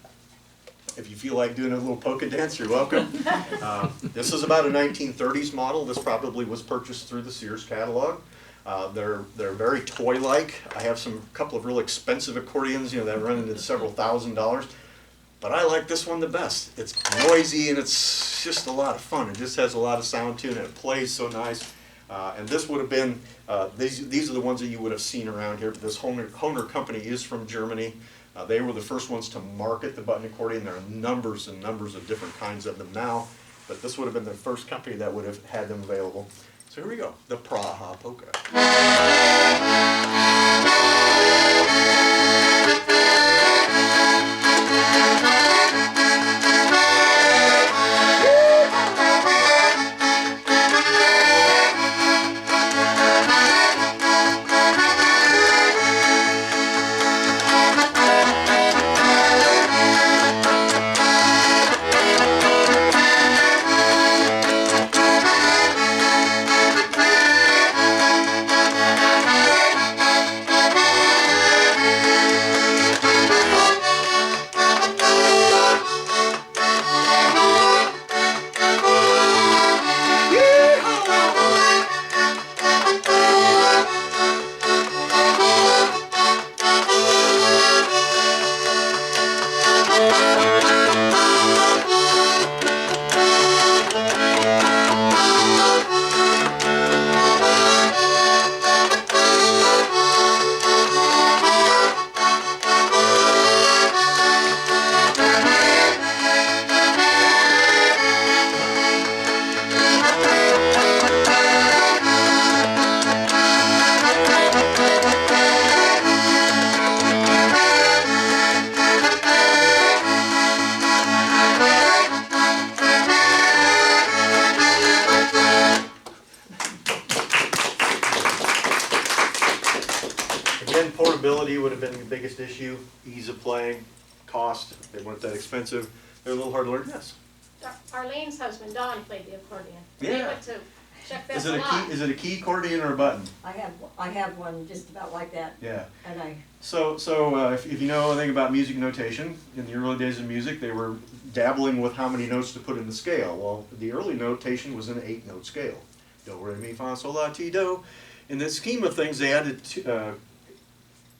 If you feel like doing a little polka dance, you're welcome. This is about a 1930s model. This probably was purchased through the Sears catalog. They're very toy-like. I have couple of real expensive accordions, that run into several $1,000s. But I like this one the best. It's noisy and it's just a lot of fun. It just has a lot of sound to it, and it plays so nice. And this would have been, these are the ones that you would have seen around here. This Hohner company is from Germany. They were the first ones to market the button accordion. There are numbers and numbers of different kinds of them now, but this would have been the first company that would have had them available. So here we go, the Praha Polka. would have been the biggest issue. Ease of playing, cost, they weren't that expensive. They're a little hard to learn, yes. Arlene's husband, Don, played the accordion. They Yeah. went to Chuck Is Bess a lot. it a key accordion or a button? I have one just about like that, Yeah. and So if you know anything about music notation, in the early days of music, they were dabbling with how many notes to put in the scale. Well, the early notation was an 8-note scale. Do, re, mi, fa, sol, la, ti, do. In the scheme of things, they added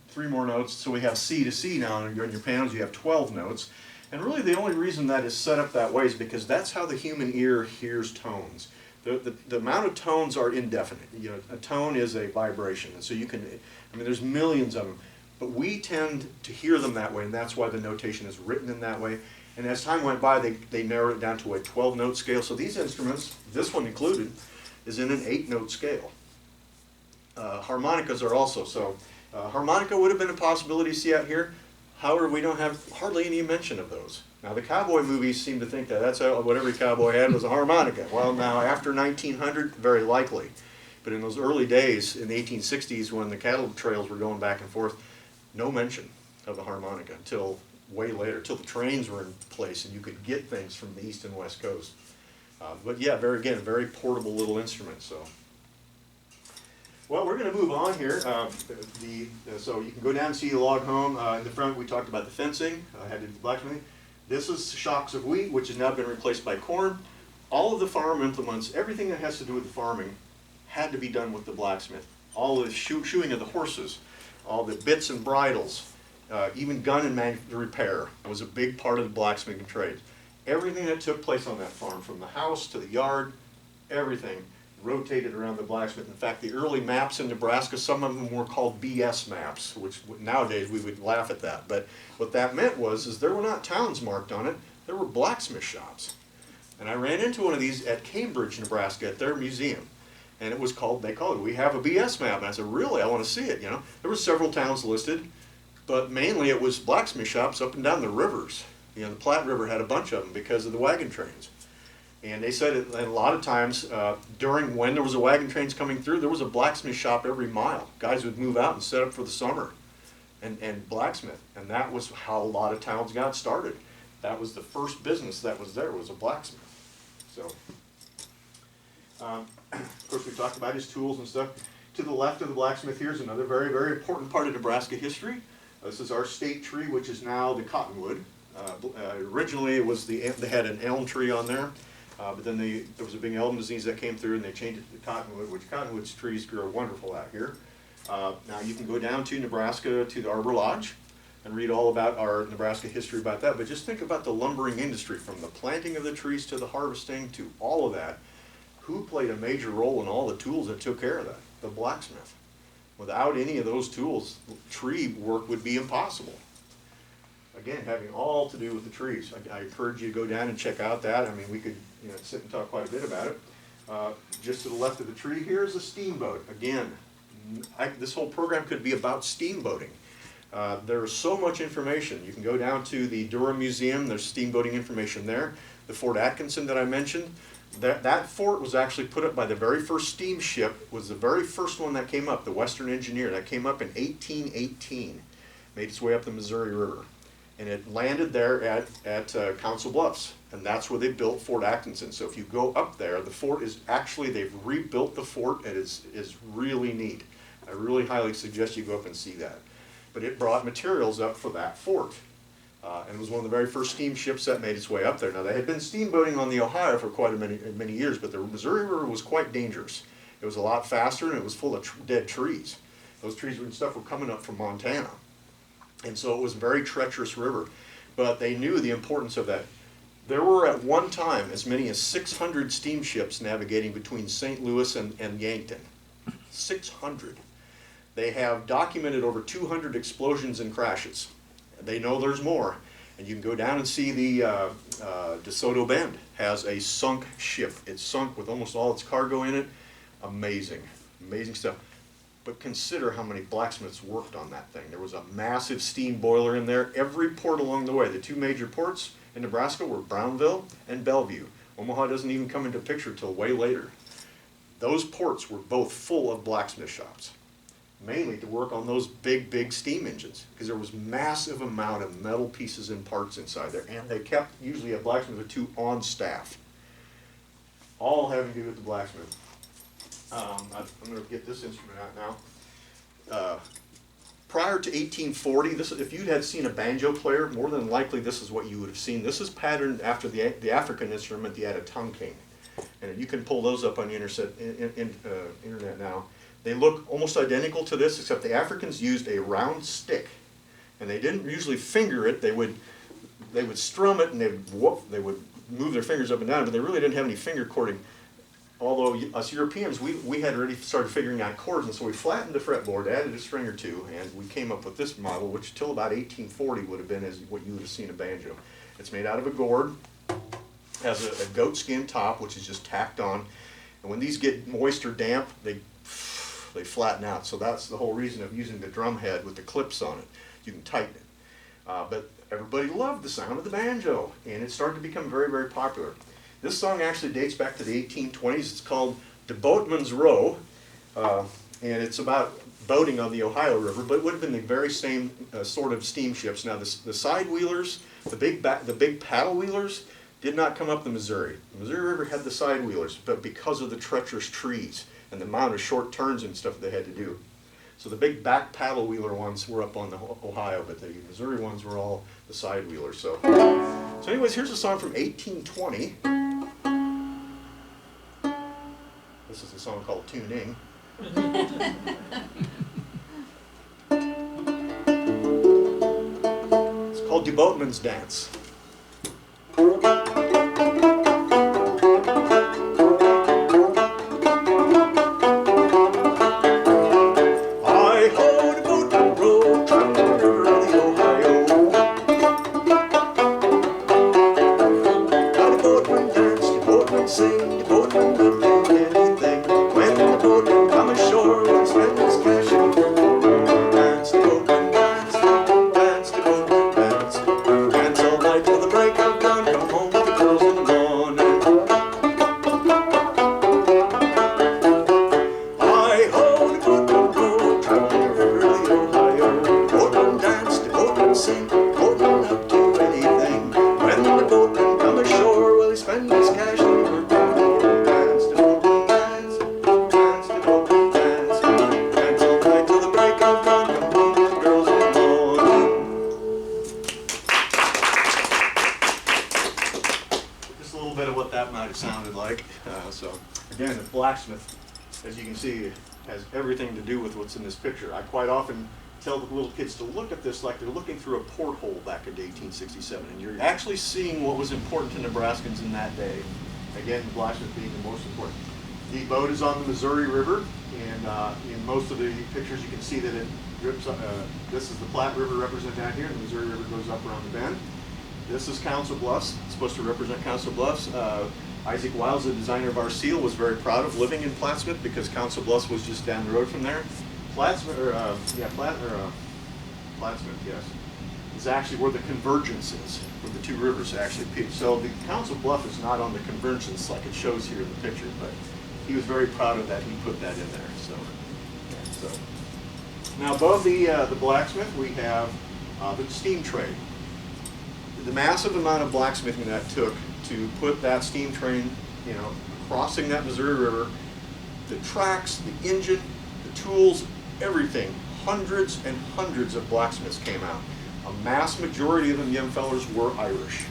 3 more notes, so we have C to C now. On your pianos, you have 12 notes. And really the only reason that is set up that way is because that's how the human ear hears tones. The amount of tones are indefinite. You know, a tone is a vibration, and so you can, I mean, there's millions of them, but we tend to hear them that way, and that's why the notation is written in that way. And as time went by, they narrowed it down to a 12-note scale. So these instruments, this one included, is in an 8-note scale. Harmonicas are also, so harmonica would have been a possibility to see out here. However, we don't have hardly any mention of those. Now, the cowboy movies seem to think that that's what every cowboy had was a harmonica. Well, now, after 1900, very likely. But in those early days, in the 1860s, when the cattle trails were going back and forth, no mention of the harmonica until way later, till the trains were in place and you could get things from the east and west coast. But yeah, very portable little instrument. So, well, we're going to move on here. So you can go down and see the log home. In the front, we talked about the fencing. I had to do the blacksmithing. This is shocks of wheat, which has now been replaced by corn. All of the farm implements, everything that has to do with the farming, had to be done with the blacksmith. All the shoeing of the horses, all the bits and bridles, even gun and repair was a big part of the blacksmithing trade. Everything that took place on that farm, from the house to the yard, everything rotated around the blacksmith. In fact, the early maps in Nebraska, some of them were called BS maps, which nowadays we would laugh at that. But what that meant is there were not towns marked on it, there were blacksmith shops. And I ran into one of these at Cambridge, Nebraska, at their museum. And it was called, they called it, we have a BS map. And I said, really, I want to see it, you know. There were several towns listed, but mainly it was blacksmith shops up and down the rivers. You know, the Platte River had a bunch of them because of the wagon trains. And they said it, and a lot of times during when there was a wagon trains coming through, there was a blacksmith shop every mile. Guys would move out and set up for the summer and blacksmith. And that was how a lot of towns got started. That was the first business that was there, was a blacksmith. So, of course, we talked about his tools and stuff. To the left of the blacksmith here is another very important part of Nebraska history. This is our state tree, which is now the cottonwood. Originally, it was they had an elm tree on there. But then there was a big elm disease that came through and they changed it to cottonwood, which cottonwood trees grow wonderful out here. Now you can go down to Nebraska to the Arbor Lodge and read all about our Nebraska history about that. But just think about the lumbering industry, from the planting of the trees to the harvesting to all of that. Who played a major role in all the tools that took care of that? The blacksmith. Without any of those tools, tree work would be impossible. Again, having all to do with the trees. I encourage you to go down and check out that. I mean, we could sit and talk quite a bit about it. Just to the left of the tree here is a steamboat. Again, this whole program could be about steamboating. There's so much information. You can go down to the Durham Museum. There's steamboating information there. The Fort Atkinson that I mentioned, that fort was actually put up by the very first steamship, was the very first one that came up, the Western Engineer. That came up in 1818, made its way up the Missouri River. And it landed there at Council Bluffs, and that's where they built Fort Atkinson. So if you go up there, the fort is actually, they've rebuilt the fort, and it's really neat. I really highly suggest you go up and see that. But it brought materials up for that fort, and it was one of the very first steamships that made its way up there. Now, they had been steamboating on the Ohio for quite many years, but the Missouri River was quite dangerous. It was a lot faster, and it was full of dead trees. Those trees and stuff were coming up from Montana. And so it was a very treacherous river, but they knew the importance of that. There were at one time as many as 600 steamships navigating between St. Louis and Yankton. 600. They have documented over 200 explosions and crashes. They know there's more. And you can go down and see the DeSoto Bend has a sunk ship. It's sunk with almost all its cargo in it. Amazing, amazing stuff. But consider how many blacksmiths worked on that thing. There was a massive steam boiler in there. Every port along the way. The two major ports in Nebraska were Brownville and Bellevue. Omaha doesn't even come into picture till way later. Those ports were both full of blacksmith shops. mainly to work on those big steam engines, because there was massive amount of metal pieces and parts inside there, and they kept usually a blacksmith or two on staff, all having to do with the blacksmith. I'm going to get this instrument out now. Prior to 1840, if you had seen a banjo player, more than likely this is what you would have seen. This is patterned after the African instrument, the Tongs. And you can pull those up on the internet now. They look almost identical to this, except the Africans used a round stick. And they didn't usually finger it. They would strum it, and they would move their fingers up and down, but they really didn't have any finger cording. Although us Europeans, we had already started figuring out chords, and so we flattened the fretboard, added a string or two, and we came up with this model, which till about 1840 would have been as what you would have seen a banjo. It's made out of a gourd, has a goat skin top, which is just tacked on, and when these get moist or damp, they flatten out. So that's the whole reason of using the drum head with the clips on it. You can tighten it. But everybody loved the sound of the banjo, and it started to become very popular. This song actually dates back to the 1820s. It's called Duboatman's Row, and it's about boating on the Ohio River, but it would have been the very same sort of steamships. Now, the side wheelers, the big paddle wheelers, did not come up the Missouri. The Missouri River had the side wheelers, but because of the treacherous trees and the amount of short turns and stuff they had to do. So the big back paddle wheeler ones were up on the Ohio, but the Missouri ones were all the side wheelers. So anyways, here's a song from 1820. This is a song called Tuning. It's called Duboatman's Dance. Again, the blacksmith, as you can see, has everything to do with what's in this picture. I quite often tell the little kids to look at this like they're looking through a porthole back in 1867, and you're actually seeing what was important to Nebraskans in that day. Again, the blacksmith being the most important. The boat is on the Missouri River, and in most of the pictures you can see that it drips up. This is the Platte River represented down here, and the Missouri River goes up around the bend. This is Council Bluffs. It's supposed to represent Council Bluffs. Isaac Wiles, the designer of our seal, was very proud of living in Plattsmouth because Council Bluffs was just down the road from there. Plattsmouth, yes, is actually where the convergence is, where the two rivers actually peak. So the Council Bluff is not on the convergence like it shows here in the picture, but he was very proud of that. He put that in there. So now above the blacksmith, we have the steam trade. The massive amount of blacksmithing that took to put that steam train, crossing that Missouri River, the tracks, the engine, the tools, everything. Hundreds and hundreds of blacksmiths came out. A mass majority of them young fellers were Irish.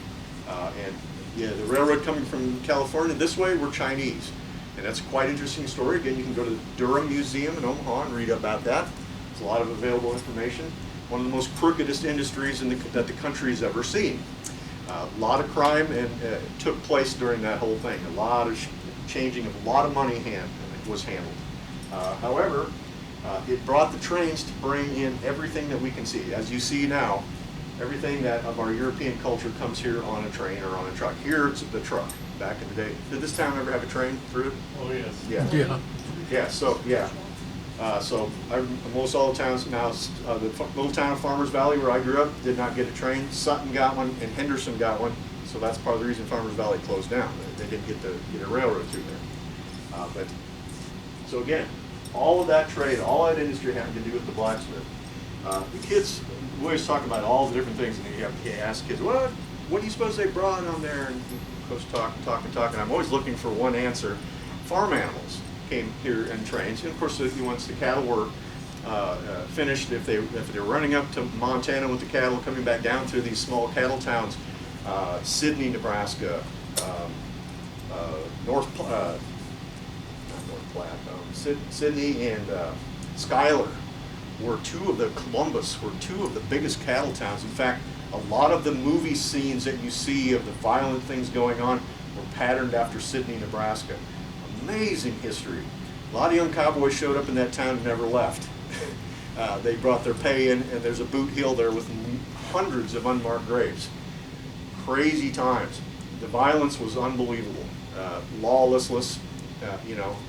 The railroad coming from California this way were Chinese. And that's a quite interesting story. Again, you can go to the Durham Museum in Omaha and read about that. There's a lot of available information. One of the most crookedest industries that the country's ever seen. A lot of crime took place during that whole thing. A lot of changing of a lot of money was handled. However, it brought the trains to bring in everything that we can see. As you see now, everything that of our European culture comes here on a train or on a truck. Here it's the truck. Back in the day, did this town ever have a train through it? Oh yes. Yeah. Yeah. So most all the towns now, the little town of Farmers Valley where I grew up did not get a train. Sutton got one and Henderson got one. So that's part of the reason Farmers Valley closed down. They didn't get a railroad through there. So again, all of that trade, all that industry had to do with the blacksmith. The kids always talk about all the different things, and you ask kids, what do you suppose they brought on there? And of course, talk, and I'm always looking for one answer. Farm animals came here in trains, and of course, once the cattle were finished, if they were running up to Montana with the cattle, coming back down through these small cattle towns, Sydney, Nebraska, Sydney and Schuyler were Columbus were two of the biggest cattle towns. In fact, a lot of the movie scenes that you see of the violent things going on were patterned after Sydney, Nebraska. Amazing history. A lot of young cowboys showed up in that town and never left. They brought their pay in, and there's a boot hill there with hundreds of unmarked graves. Crazy times. The violence was unbelievable. Lawlessness,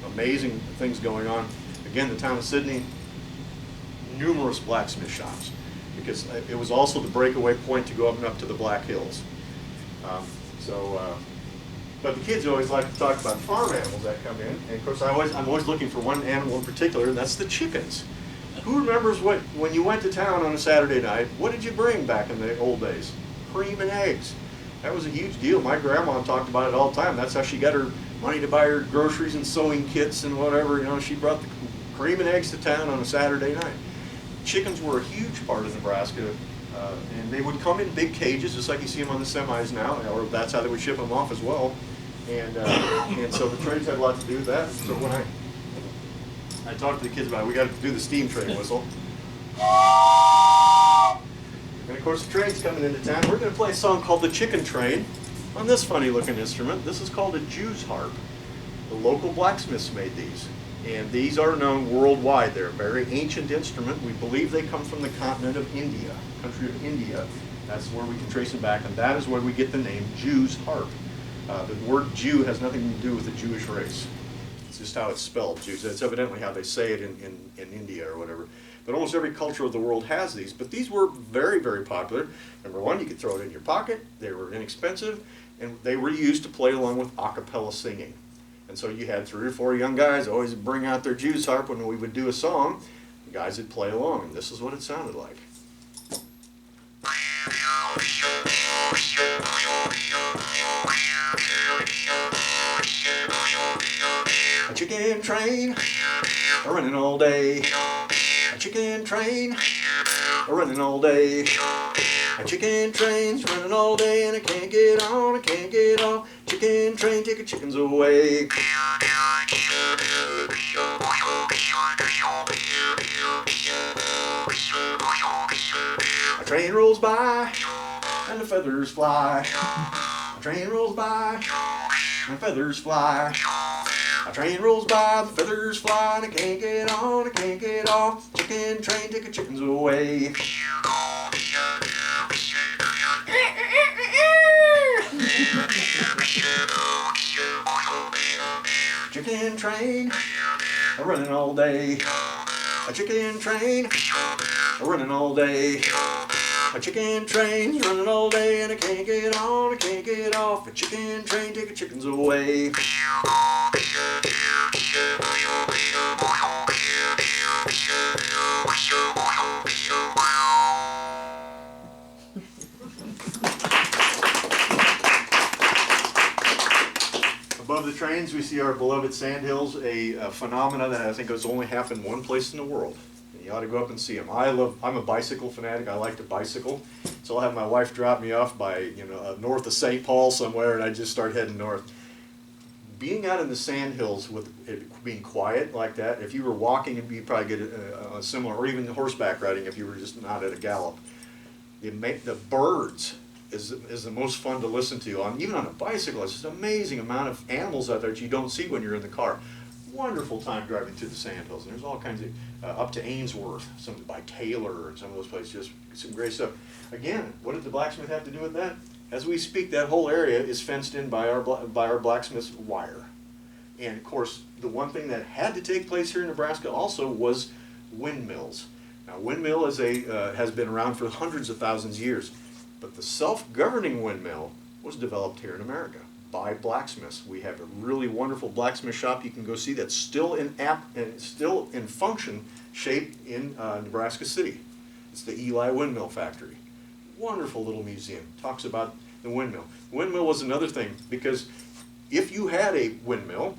amazing things going on. Again, the town of Sydney, numerous blacksmith shops, because it was also the breakaway point to go up to the Black Hills. But the kids always like to talk about farm animals that come in, and of course I'm always looking for one animal in particular, and that's the chickens. Who remembers when you went to town on a Saturday night, what did you bring back in the old days? Cream and eggs. That was a huge deal. My grandma talked about it all the time. That's how she got her money to buy her groceries and sewing kits and whatever. She brought the cream and eggs to town on a Saturday night. Chickens were a huge part of Nebraska, and they would come in big cages, just like you see them on the semis now, or that's how they would ship them off as well. And so the trades had a lot to do with that. So when I talked to the kids about it, we got to do the steam train whistle. And of course the train's coming into town. We're going to play a song called The Chicken Train on this funny looking instrument. This is called a Jew's harp. The local blacksmiths made these. And these are known worldwide. They're a very ancient instrument. We believe they come from the continent of India, country of India. That's where we can trace them back, and that is where we get the name Jew's harp. The word Jew has nothing to do with the Jewish race. It's just how it's spelled, Jews. It's evidently how they say it in India or whatever. But almost every culture of the world has these. But these were very, very popular. Number one, you could throw it in your pocket. They were inexpensive, and they were used to play along with a cappella singing. And so you had 3 or 4 young guys always bring out their Jew's harp when we would do a song. The guys would play along, and this is what it sounded like. A chicken train, a running all day. A chicken train, a running all day. A chicken train's running all day, and I can't get on, I can't get off. Chicken train, take the chickens away. A train rolls by, and the feathers fly. A train rolls by, and the feathers fly. A train rolls by, the feathers fly, and I can't get on, I can't get off. Chicken train, take the chickens away. Chicken train, a running all day. A chicken train, a running all day. A chicken train's running all day, and I can't get on, I can't get off. A chicken train, take the chickens away. Above the trains, we see our beloved Sandhills, a phenomena that I think has only happened one place in the world. You ought to go up and see them. I'm a bicycle fanatic. I like to bicycle. So I'll have my wife drop me off by, north of St. Paul somewhere, and I just start heading north. Being out in the Sandhills with it being quiet like that, if you were walking, you'd probably get a similar, or even horseback riding if you were just not at a gallop. The birds is the most fun to listen to. Even on a bicycle, it's just an amazing amount of animals out there that you don't see when you're in the car. Wonderful time driving through the Sandhills, and there's all kinds of, up to Ainsworth, some by Taylor, and some of those places, just some great stuff. Again, what did the blacksmith have to do with that? As we speak, that whole area is fenced in by our blacksmith's wire. And of course, the one thing that had to take place here in Nebraska also was windmills. Now, windmill has been around for hundreds of thousands of years, but the self-governing windmill was developed here in America. by blacksmiths. We have a really wonderful blacksmith shop you can go see that's still still in function, shape in Nebraska City. It's the Eli Windmill Factory. Wonderful little museum. Talks about the windmill. The windmill was another thing, because if you had a windmill,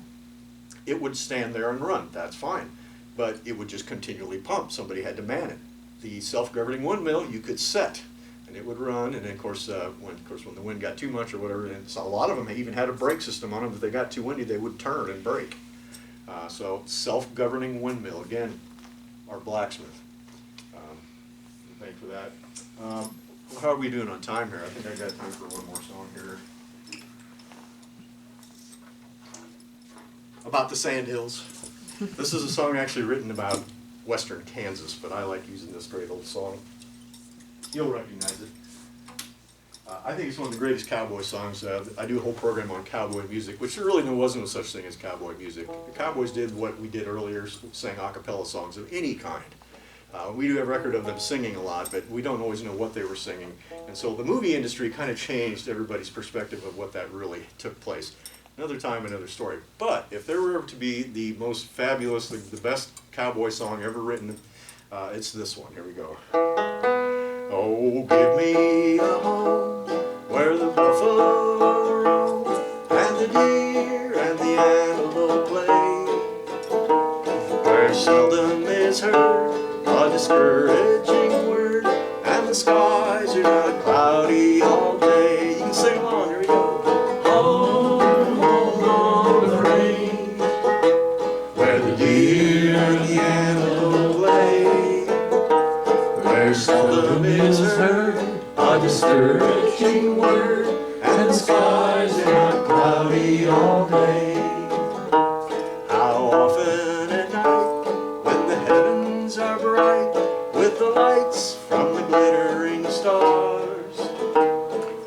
it would stand there and run. That's fine. But it would just continually pump. Somebody had to man it. The self-governing windmill, you could set, and it would run. And then, of course, when the wind got too much or whatever, and so a lot of them even had a brake system on them. If they got too windy, they would turn and brake. So self-governing windmill, again, our blacksmith. Thank you for that. How are we doing on time here? I think I got time for one more song here. About the Sandhills. This is a song actually written about western Kansas, but I like using this great old song. You'll recognize it. I think it's one of the greatest cowboy songs. I do a whole program on cowboy music, which there really wasn't a such thing as cowboy music. The Cowboys did what we did earlier, sang a cappella songs of any kind. We do have a record of them singing a lot, but we don't always know what they were singing. And so the movie industry kind of changed everybody's perspective of what that really took place. Another time, another story. But if there were to be the most fabulous, the best cowboy song ever written, it's this one. Here we go. Oh, give me a home where the buffalo roam and the deer and the antelope play, where seldom is heard a discouraging word, and the skies are not cloudy all day. You can sing along, here we go. Home, home on the range, where the deer and the antelope play, where seldom is heard a discouraging word, and the skies are not cloudy all day. How often at night, when the heavens are bright with the lights from the glittering stars,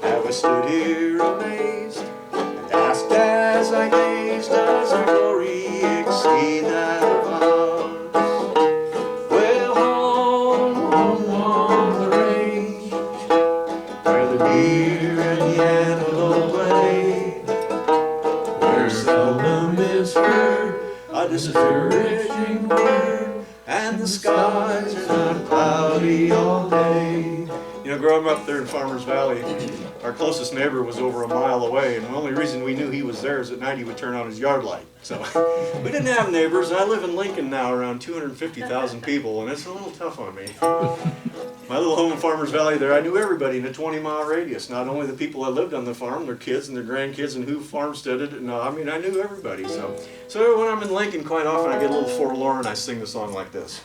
have I stood here amazed and asked as I gazed, does our glory exceed that of ours? Well, home, home on the range, where the deer and the antelope play, where seldom is heard a discouraging word, and the skies are not cloudy all day. You know, growing up there in Farmers Valley, our closest neighbor was over a mile away, and the only reason we knew he was there is at night he would turn on his yard light. So we didn't have neighbors. I live in Lincoln now, around 250,000 people, and it's a little tough on me. My little home in Farmers Valley there, I knew everybody in a 20-mile radius. Not only the people that lived on the farm, their kids and their grandkids, and who farmsteaded. And I mean, I knew everybody. So when I'm in Lincoln, quite often I get a little forlorn. I sing the song like this.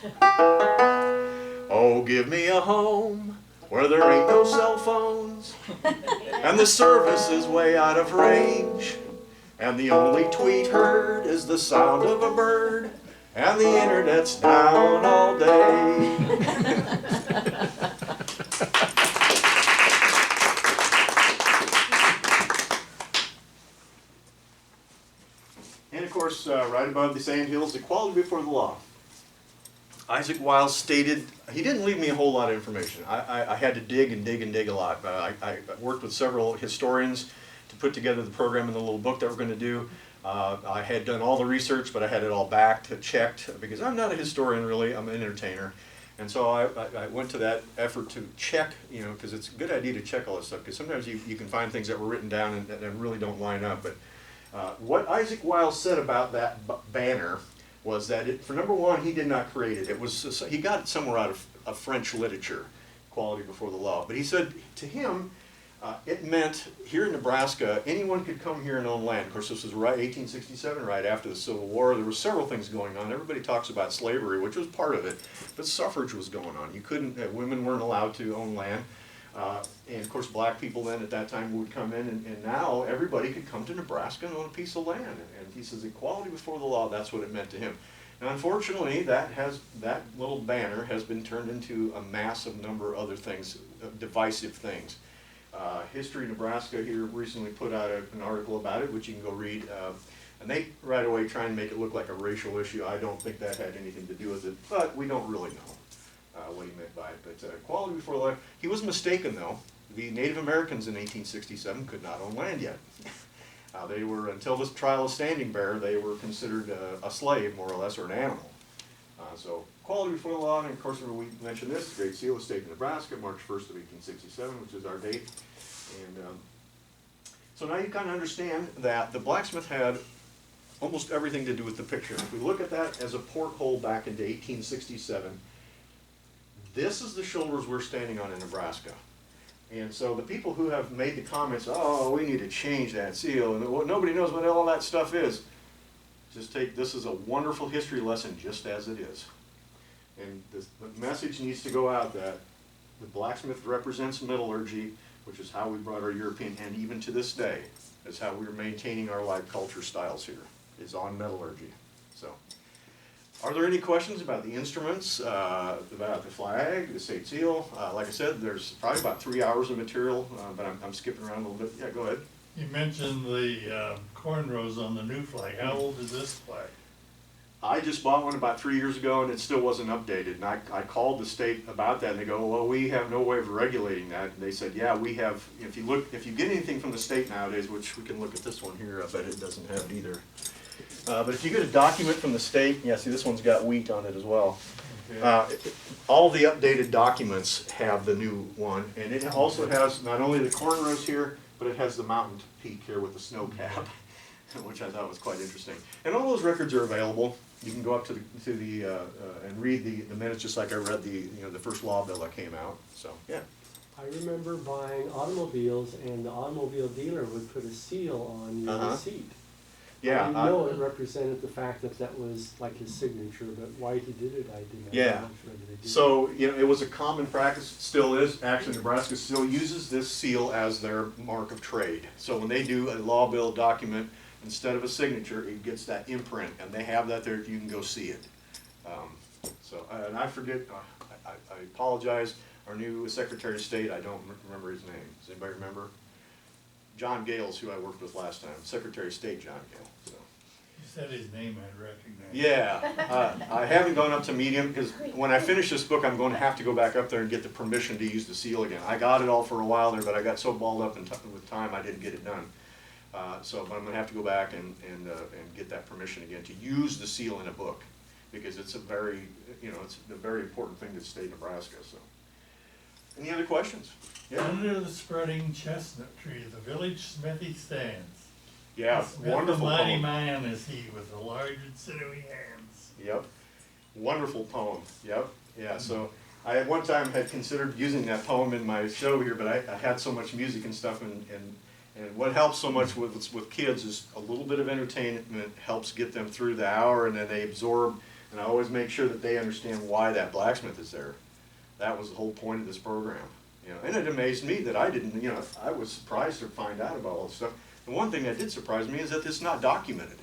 Oh, give me a home where there ain't no cell phones, and the service is way out of range, and the only tweet heard is the sound of a bird, and the internet's down all day. And of course, right above the Sandhills, equality before the law. Isaac Wiles stated, he didn't leave me a whole lot of information. I had to dig and dig and dig a lot. I worked with several historians to put together the program in the little book that we're going to do. I had done all the research, but I had it all backed, checked, because I'm not a historian really, I'm an entertainer. And so I went to that effort to check, you know, because it's a good idea to check all this stuff, because sometimes you can find things that were written down and that really don't line up. But what Isaac Wiles said about that banner was that, for number one, he did not create it. It was, he got it somewhere out of French literature, equality before the law. But he said, to him, it meant, here in Nebraska, anyone could come here and own land. Of course, this was right 1867, right after the Civil War. There were several things going on. Everybody talks about slavery, which was part of it, but suffrage was going on. You couldn't, women weren't allowed to own land. And of course, black people then at that time would come in, and now everybody could come to Nebraska and own a piece of land. And he says, equality before the law, that's what it meant to him. Now, unfortunately, that little banner has been turned into a massive number of other things, divisive things. History Nebraska here recently put out an article about it, which you can go read. And they right away try and make it look like a racial issue. I don't think that had anything to do with it, but we don't really know what he meant by it. But equality before the law, he was mistaken though. The Native Americans in 1867 could not own land yet. They were, until this trial of Standing Bear, they were considered a slave, more or less, or an animal. So quality before the law, and of course we mentioned this, the Great Seal of the State of Nebraska, March 1st of 1867, which is our date. And so now you kind of understand that the blacksmith had almost everything to do with the picture. If we look at that as a porthole back into 1867, this is the shoulders we're standing on in Nebraska. And so the people who have made the comments, oh, we need to change that seal, and nobody knows what all that stuff is, just take this as a wonderful history lesson just as it is. And the message needs to go out that the blacksmith represents metallurgy, which is how we brought our European, and even to this day, is how we're maintaining our live culture styles here, is on metallurgy. So, are there any questions about the instruments, about the flag, the state seal? Like I said, there's probably about 3 hours of material, but I'm skipping around a little bit. Yeah, go ahead. You mentioned the cornrows on the new flag. How old is this flag? I just bought one about 3 years ago, and it still wasn't updated. And I called the state about that, and they go, well, we have no way of regulating that. And they said, yeah, we have. If you get anything from the state nowadays, which we can look at this one here, I bet it doesn't have it either. But if you get a document from the state, yeah, see this one's got wheat on it as well. Okay. All the updated documents have the new one, and it also has not only the cornrows here, but it has the mountain peak here with the snow cap, which I thought was quite interesting. And all those records are available. You can go up to the and read the minutes, just like I read the first law bill that came out. So yeah. I remember buying automobiles, and the automobile dealer would put a seal on your receipt. Yeah, I didn't know it represented the fact that that was like his signature, but why he did it, I didn't know. Yeah. So, it was a common practice, still is. Actually, Nebraska still uses this seal as their mark of trade. So when they do a law bill document, instead of a signature, it gets that imprint, and they have that there. You can go see it. And I forget, I apologize, our new Secretary of State, I don't remember his name. Does anybody remember? John Gale's who I worked with last time, Secretary of State John Gale. So. You said his name, I'd recognize. Yeah, I haven't gone up to meet him because when I finish this book, I'm going to have to go back up there and get the permission to use the seal again. I got it all for a while there, but I got so balled up with time, I didn't get it done. But I'm going to have to go back and get that permission again to use the seal in a book, because it's a very, it's a very important thing to the state of Nebraska. So, any other questions? Yeah. Under the spreading chestnut tree, the village smithy stands. Yeah, Smith, wonderful a mighty poem. man is he with the large and sinewy hands. Yep, wonderful poem. Yep, yeah. So I at one time had considered using that poem in my show here, but I had so much music and stuff, and what helps so much with kids is a little bit of entertainment helps get them through the hour, and then they absorb. And I always make sure that they understand why that blacksmith is there. That was the whole point of this program. And it amazed me that I didn't, I was surprised to find out about all this stuff. The one thing that did surprise me is that it's not documented.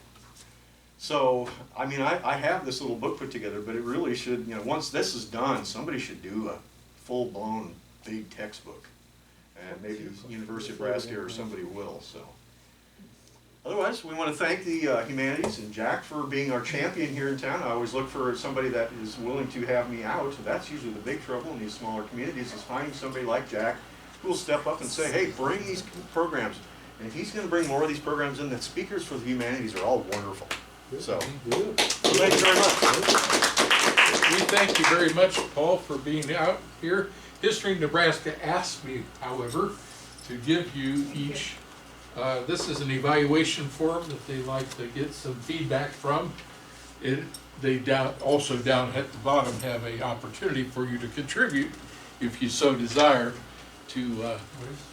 So, I mean, I have this little book put together, but it really should, once this is done, somebody should do a full-blown big textbook. And maybe University of Nebraska or somebody will, so. Otherwise, we want to thank the Humanities and Jack for being our champion here in town. I always look for somebody that is willing to have me out. That's usually the big trouble in these smaller communities, is finding somebody like Jack who will step up and say, hey, bring these programs. And if he's going to bring more of these programs in, the speakers for the Humanities are all wonderful. So, thank you very much. We thank you very much, Paul, for being out here. History Nebraska asked me, however, to give you each. This is an evaluation form that they like to get some feedback from. They also down at the bottom have an opportunity for you to contribute, if you so desire, to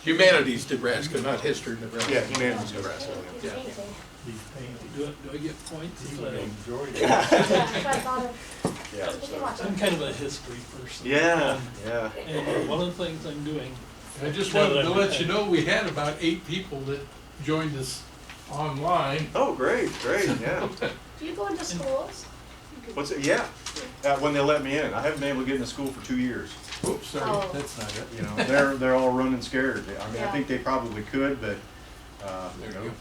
Humanities Nebraska, not History Nebraska. Yeah, Humanities Nebraska. Yeah. Do I get points? That's what I thought of. Yeah, We can so. watch I'm it. kind of a history person. Yeah, yeah. And one of the things I'm doing, I just wanted to let you know we had about 8 people that joined us online. Oh, great, yeah. Do you go into schools? What's it? Yeah, when they let me in. I haven't been able to get into school for 2 years. Oops, sorry, Oh. that's not it. They're all running scared. I mean, I Yeah. think they probably could, but There you go.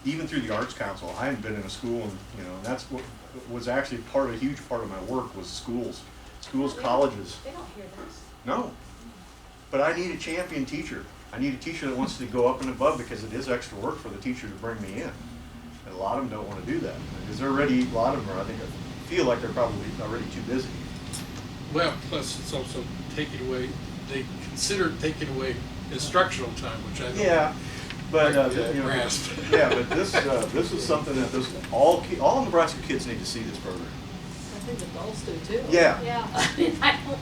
even through the Arts Council, I haven't been in a school, and that's what was actually a huge part of my work was schools, colleges. They don't hear this. No, but I need a champion teacher. I need a teacher that wants to go up and above because it is extra work for the teacher to bring me in. And a lot of them don't want to do that because they're already, a lot of them are, I think, feel like they're probably already too busy. Well, plus it's also taking away, they consider taking away instructional time, which I don't. Yeah, but, you know, grasp. yeah, but this is something that all Nebraska kids need to see this program. I think adults do too. Yeah. Yeah.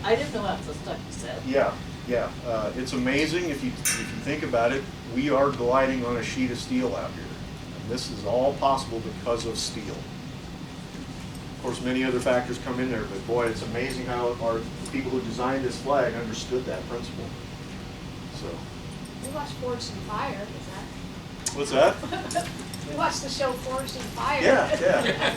I didn't know that was the stuff you said. Yeah, yeah. It's amazing if you think about it. We are gliding on a sheet of steel out here. And this is all possible because of steel. Of course, many other factors come in there, but boy, it's amazing how the people who designed this flag understood that principle. So, We watched Forged in Fire, is what's that? that? We watched the show Forged in Fire. Yeah, yeah.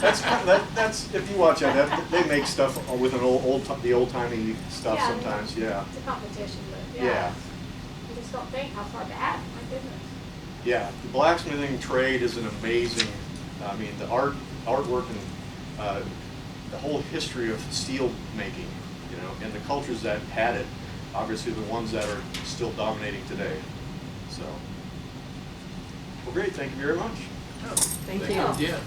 That's if you watch that, they make stuff with an the old timey stuff Yeah, sometimes. Yeah. It's a competition, but yeah. Yeah. You just don't think how far back, my goodness. Yeah, the blacksmithing trade is an amazing, I mean, the artwork and the whole history of steel making, you know, and the cultures that had it, obviously the ones that are still dominating today. So, well, great, thank you very much. Thank you. Yeah.